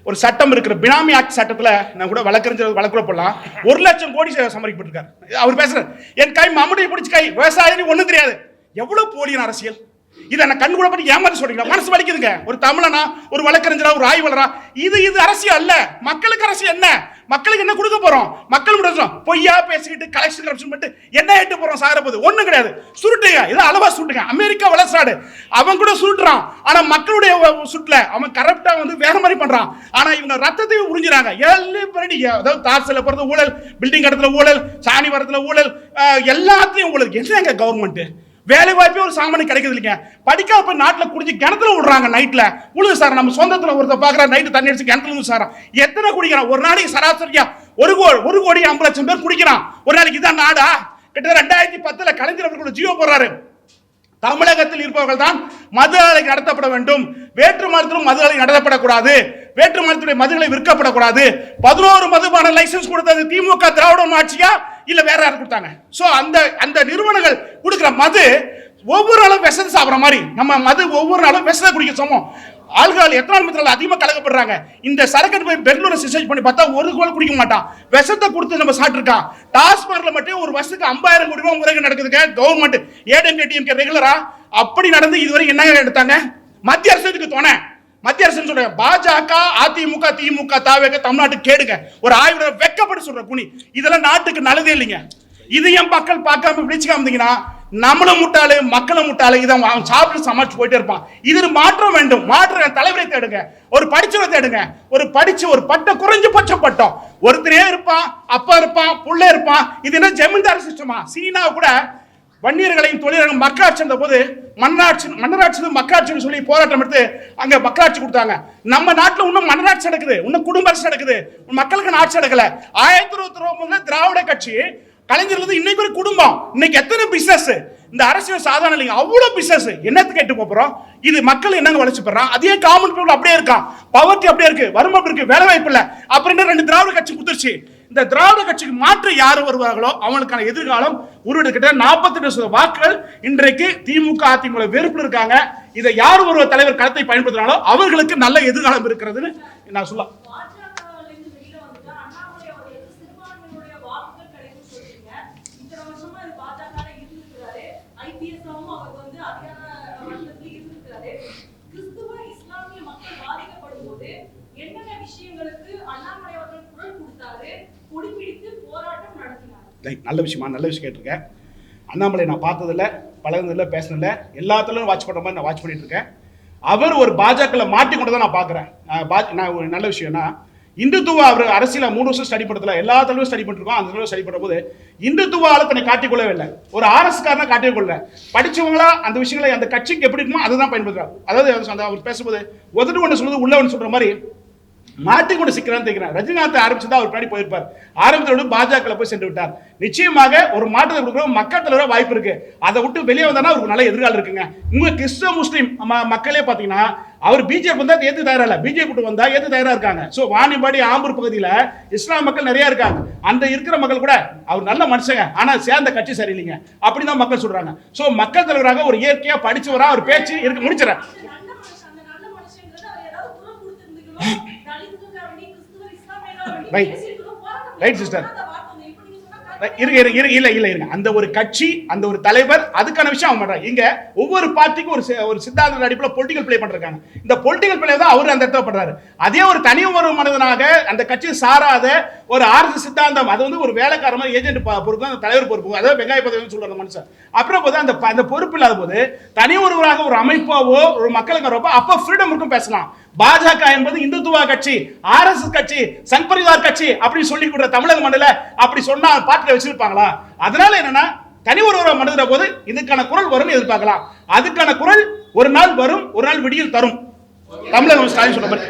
ஒரு சட்டம் இருக்கிற பினாமி ஆக்ட் சட்டத்துல நான் கூட வழக்குற போடலாம். 1 லட்சம் கோடி சம்பாதிக்கப்பட்டிருக்காரு. அவர் பேசுறாரு, என் கை மம்முடைய பிடிச்ச கை, விவசாயம் ஒண்ணு தெரியாது. எவ்வளவு போலியான அரசியல்! இதை நான் கண் கூட பண்ணி ஏமாத்தி சொல்றீங்களா? மனசு வலிக்குதுங்க. ஒரு தமிழனா, ஒரு வழக்கறிஞரா, ஒரு ஆய்வாளரா, இது அரசியல் அல்ல. மக்களுக்கு அரசியல் என்ன? மக்களுக்கு என்ன கொடுக்க போறோம்? மக்கள் பொய்யா பேசிக்கிட்டு கலெக்ஷன் கரப்ஷன் பண்ணிட்டு என்ன ஏட்டு போறோம்? சாகிற போது ஒண்ணும் கிடையாது. சுருட்டுங்க, இதை அளவா சுருட்டுங்க. அமெரிக்கா வளர்ச்சாடு, அவன் கூட சுருட்டுறான். ஆனா மக்களுடைய சுட்டுல அவன் கரப்டா வந்து வேற மாதிரி பண்றான். ஆனா இவங்க ரத்தத்தை உறிஞ்சுறாங்க. அதாவது தார்சில போறது ஊழல், பில்டிங் இடத்துல ஊழல், சாணி வரத்துல ஊழல், எல்லாத்தையும் ஊழல். என்னங்க கவர்மெண்ட்? வேலை வாய்ப்பே ஒரு சாமானியம் கிடைக்குது இல்லைங்க. படிக்காம போய் நாட்டில் குடிச்சு கிணத்துல விடுறாங்க. நைட்ல உழுது சார், நம்ம சொந்தத்தில் ஒருத்தர் பார்க்குற நைட்டு தண்ணி அடிச்சு கிணத்துல இருந்து சார் எத்தனை குடிக்கிறான் ஒரு நாளைக்கு? சராசரியா 1,50,00,000 பேர் குடிக்கிறான் ஒரு நாளைக்கு. இதான் நாடா? கிட்ட 2010 கலைஞர் அவர்கள் ஜியோ போடுறாரு, தமிழகத்தில் இருப்பவர்கள் தான் மது ஆலை நடத்தப்பட வேண்டும், வேற்று மாநிலத்திலும் மது ஆலை நடத்தப்படக்கூடாது, வேற்று மாநிலத்துடைய மதுகளை விற்கப்படக்கூடாது. 11 மதுபான லைசன்ஸ் கொடுத்தது திமுக திராவிட ஆட்சியா இல்ல வேற யாரும் கொடுத்தாங்க? சோ அந்த நிறுவனங்கள் கொடுக்கிற மது ஒவ்வொரு நாளும் விஷத்தை சாப்பிட்ற மாதிரி நம்ம மது ஒவ்வொரு நாளும் விஷத்தை குடிக்க சமம். ஆல்கஹால் எத்தனால் மீட்டர்கள் அதிகமாக கலக்கப்படுறாங்க. இந்த சரக்கு போய் பெங்களூர் ரிசர்ச் பண்ணி பார்த்தா ஒரு கோல் குடிக்க மாட்டான், விஷத்தை கொடுத்து நம்ம சாப்பிட்டுருக்கான். டாஸ்மார்க்ல மட்டும் ஒரு வருஷத்துக்கு 50,000 கோடி ரூபாய் முறைகள் நடக்குதுங்க. கவர்மெண்ட் ஏடிஎம்கே ரெகுலரா அப்படி நடந்து இதுவரை என்ன எடுத்தாங்க? மத்திய அரசுக்கு தோணை மத்திய அரசு சொல்ற பாஜக, அதிமுக, திமுக, தாவேக தமிழ்நாட்டுக்கு கேடுங்க. ஒரு ஆய்வு வெக்கப்பட்டு சொல்ற குனி, இதெல்லாம் நாட்டுக்கு நல்லதே இல்லைங்க. இது என் மக்கள் பார்க்காம விழிச்சுக்காம நம்மளும் முட்டாளு மக்களும் முட்டாளு, இதை அவன் சாப்பிட்டு சமாளிச்சு போயிட்டே இருப்பான். இது மாற்றம் வேண்டும். மாற்ற தலைவரை தேடுங்க, ஒரு படிச்சவரை தேடுங்க. ஒரு படிச்சு ஒரு பட்டம் குறைஞ்சபட்ச பட்டம் ஒருத்தரே இருப்பான், அப்பா இருப்பான், புள்ள இருப்பான். இது என்ன ஜமீன்தார் சிஸ்டமா? சீனா கூட வன்னியர்களையும் தொழிலாளர்கள் மக்களாட்சி இருந்த போது மன்னராட்சி மக்களாட்சின்னு சொல்லி போராட்டம் எடுத்து அங்க மக்களாட்சி கொடுத்தாங்க. நம்ம நாட்டில் இன்னும் மன்னராட்சி நடக்குது, இன்னும் குடும்ப அரசு நடக்குது, மக்களுக்கு ஆட்சி நடக்கல. 1929 திராவிட கட்சி கலைஞர் இன்னைக்கு ஒரு குடும்பம். இன்னைக்கு எத்தனை பிசினஸ்? இந்த அரசியல் சாதாரண இல்லைங்க, அவ்வளவு பிசினஸ். என்னத்துக்கு கேட்டு போறோம்? இது மக்கள் என்னங்க வளர்ச்சி பெறான்? அதே காமன் பீப்புள் அப்படியே இருக்கான், பவர்ட்டி அப்படியே இருக்கு, வறுமை இருக்கு, வேலை வாய்ப்பு இல்ல. அப்புறம் 2 திராவிட கட்சி குதிர்ச்சி. இந்த திராவிட கட்சிக்கு மாற்று யாரு வருவார்களோ அவங்களுக்கான எதிர்காலம் உருவெடுக்கிட்ட 48% வாக்குகள் இன்றைக்கு திமுக அதிமுக வெறுப்பில் இருக்காங்க. இதை யார் ஒரு தலைவர் களத்தை பயன்படுத்தினாலும் அவர்களுக்கு நல்ல எதிர்காலம் இருக்கிறதுன்னு நான் சொல்ல. நல்ல விஷயம் கேட்டிருக்கேன். அண்ணாமலை நான் பார்த்ததில்ல, பழகுனதில்ல, பேசினதில்ல, எல்லாத்துலயும் வாட்ச் பண்ற மாதிரி நான் வாட்ச் பண்ணிட்டு இருக்கேன். அவர் ஒரு பாஜக மாட்டிக்கொண்டதை நான் பார்க்குறேன். நான் ஒரு நல்ல விஷயம்னா இந்துத்துவ அவர் அரசியல 3 வருஷம் ஸ்டடி பண்ணதுல எல்லா தலைவரும் ஸ்டடி பண்ணிருக்கோம். அந்த தலைவர் ஸ்டடி பண்ணுற போது இந்துத்துவால தன்னை காட்டிக்கொள்ளவே இல்லை, ஒரு RS காரனா காட்டிக்கொள்ள. படிச்சவங்களா அந்த விஷயங்களை அந்த கட்சிக்கு எப்படி இருக்குமோ அதுதான் பயன்படுத்துறாரு. அதாவது அவர் பேசும்போது உதடு ஒன்று சொல்றது உள்ள ஒன்று சொல்ற மாதிரி மாட்டிக்கொண்டு சிக்கிறான்னு தெரிகிறேன். ரஜினிகாந்த் ஆரம்பிச்சுதான் அவர் பின்னாடி போயிருப்பார். ஆரம்பத்தோடு பாஜக போய் சென்று விட்டார். நிச்சயமாக ஒரு மாற்றத்தை கொடுக்குற மக்கள் தலைவராக வாய்ப்பு இருக்கு. அதை விட்டு வெளியே வந்தானா அவருக்கு நல்ல எதிர்காலம் இருக்குங்க. உங்க கிறிஸ்தவ முஸ்லீம் மக்களே பாத்தீங்கன்னா அவர் பிஜேபி வந்தா ஏத்து தயாரா இல்ல, பிஜேபி வந்தா ஏத்து தயாரா இருக்காங்க. சோ வாணியம்பாடி ஆம்பூர் பகுதியில இஸ்லாம் மக்கள் நிறைய இருக்காங்க. அந்த இருக்கிற மக்கள் கூட அவர் நல்ல மனுஷங்க, ஆனா சேர்ந்த கட்சி சரியில்லைங்க அப்படிதான் மக்கள் சொல்றாங்க. சோ மக்கள் தலைவராக ஒரு இயற்கையா படிச்சவரா ஒரு பேச்சு இருக்கு. முடிச்சிடறேன். ரைட் சிஸ்டர், இருங்க. அந்த ஒரு கட்சி, அந்த ஒரு தலைவர், அதுக்கான விஷயம் அவங்க பண்றாங்க. இங்க ஒவ்வொரு பார்ட்டிக்கும் ஒரு சித்தாந்த அடிப்படையில் பொலிட்டிக்கல் பிளே பண்றாங்க. இந்த பொலிட்டிக்கல் பிளே தான் அவர் அந்த இடத்துல பண்றாரு. அதே ஒரு தனி ஒரு மனிதனாக அந்த கட்சி சாராத ஒரு RS சித்தாந்தம், அது வந்து ஒரு வேலைக்கார மாதிரி ஏஜென்ட் பொறுப்பு, அந்த தலைவர் பொறுப்பு, அதாவது வெங்காய பதவின்னு சொல்ற மனுஷன். அப்புறம் போது அந்த பொறுப்பு இல்லாத போது தனி ஒருவராக ஒரு அமைப்பாவோ ஒரு மக்களுக்கு வரப்போ அப்ப ஃப்ரீடம் இருக்கும் பேசலாம். பாஜக என்பது இந்துத்துவ கட்சி, RS கட்சி, சங் பரிவார் கட்சி அப்படி சொல்லி கொடுற தமிழக மண்டல அப்படி சொன்னா பாட்டுல வச்சிருப்பாங்களா? அதனால என்னன்னா தனி ஒருவரை மனதிற போது இதுக்கான குரல் வரும் எதிர்பார்க்கலாம். அதுக்கான குரல் ஒரு நாள் வரும், ஒரு நாள் விடியில் தரும். தமிழக ஸ்டாலின் சொன்ன மாதிரி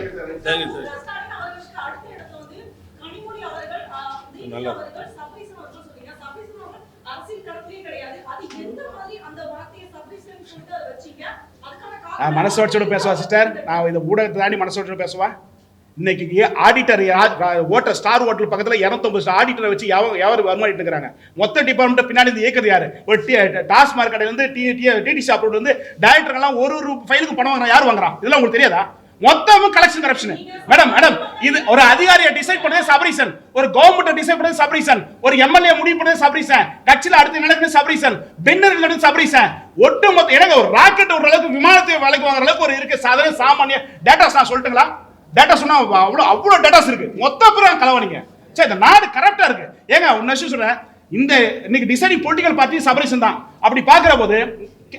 மனசோட பேசுவா சிஸ்டர். நான் இந்த ஊடகத்தை தாண்டி மனசோட பேசுவா. இன்னைக்கு ஆடிட்டர் ஓட்டர் ஸ்டார் ஹோட்டல் பக்கத்தில் 250 ஆடிட்டரை வச்சு எவர் வருமானிட்டு இருக்கிறாங்க. மொத்த டிபார்ட்மெண்ட் பின்னாடி இருந்து இயக்குறது யாரு? ஒரு டாஸ்மார்க் கடையில இருந்து டிடி ஷாப் வந்து டைரக்டர்லாம் ஒரு ஃபைலுக்கு பணம் வாங்குறான். யார் வாங்குறான்? இதெல்லாம் உங்களுக்கு தெரியாதா? மொத்தமும் கலெக்ஷன் கரப்ஷன். மேடம் இது ஒரு அதிகாரியை டிசைட் பண்ணதே சபரீசன், ஒரு கவர்மெண்ட் டிசைட் பண்ணதே சபரீசன், ஒரு எம்எல்ஏ முடிவு பண்ணதே சபரீசன், கட்சியில் அடுத்து நடக்குது சபரீசன், பென்னர் நடக்குது சபரீசன். ஒட்டுமொத்த எனக்கு ஒரு ராக்கெட் ஒரு அளவுக்கு விமானத்தை விலைக்கு வாங்குற அளவுக்கு ஒரு இருக்கு சாதாரண சாமானிய டேட்டாஸ். நான் சொல்லட்டுங்களா? டேட்டா சொன்னா அவ்வளவு டேட்டாஸ் இருக்கு. மொத்த பேரும் கலவனிங்க. சரி, இந்த நாடு கரெக்டா இருக்கு. ஏங்க ஒரு விஷயம் சொல்றேன், இந்த இன்னைக்கு டிசைடிங் பொலிட்டிக்கல் பார்ட்டி சபரீசன் தான். அப்படி பாக்குற போது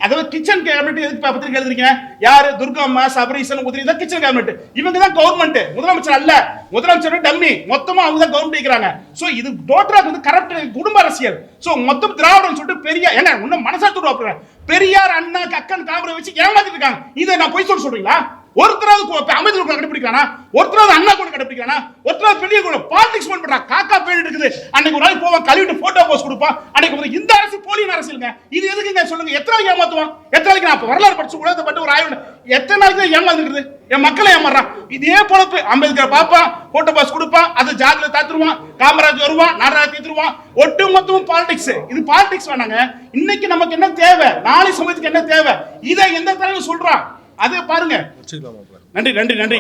அதாவது கிச்சன் கேபினெட் எதுக்கு பத்திரிக்கை எழுதுறீங்க? யாரு? துர்கம்மா, சபரீசன், உதிரி தான் கிச்சன் கேபினெட். இவங்க தான் கவர்மெண்ட், முதலமைச்சர் அல்ல. முதலமைச்சர் டம்மி, மொத்தமா அவங்க தான் கவர்மெண்ட் இருக்கிறாங்க. சோ இது டோட்டலா வந்து கரப்ட் குடும்ப அரசியல். சோ மொத்தம் திராவிடம் சொல்லிட்டு பெரிய என்ன இன்னும் மனசாட்சி பெரியார் அண்ணா கக்கன் காமரை வச்சு ஏமாத்திட்டு இருக்காங்க. இதை நான் பொய் சொல்றீங்களா? ஒருத்தராவது அமைதி கூட கடைபிடிக்கிறானா? ஒருத்தராவது அண்ணா கூட கடைபிடிக்கிறானா? ஒருத்தராவது பெரிய கூட பாலிடிக்ஸ் பண்றான். காக்கா பேர் இருக்குது. அன்னைக்கு ஒரு நாள் போவான், கழுவிட்டு போட்டோ போஸ்ட் கொடுப்பான். அன்னைக்கு இந்த அரசு போலியான அரசியலுங்க. இது எதுக்குங்க சொல்லுங்க? எத்தனை நாளைக்கு ஏமாத்துவான்? எத்தனை நாளைக்கு நான் வரலாறு படிச்சு கூட பட்டு ஒரு ஆய்வு எத்தனை நாளைக்கு தான் ஏமாந்துருக்குது? என் மக்களை ஏமாறான். இதே பொழப்பு. அம்பேத்கர் பாப்பான், போட்டோ பாஸ் கொடுப்பான், அது ஜாதியில தாத்துருவான், காமராஜ் வருவான், நாடராஜ் தீத்துருவான். ஒட்டு மொத்தமும் பாலிடிக்ஸ். இது பாலிடிக்ஸ் வேணாங்க. இன்னைக்கு நமக்கு என்ன தேவை? நாளை சமயத்துக்கு என்ன தேவை? இதை எந்த தலைவர் சொல்றான்? அதை பாருங்க. நன்றி நன்றி நன்றி.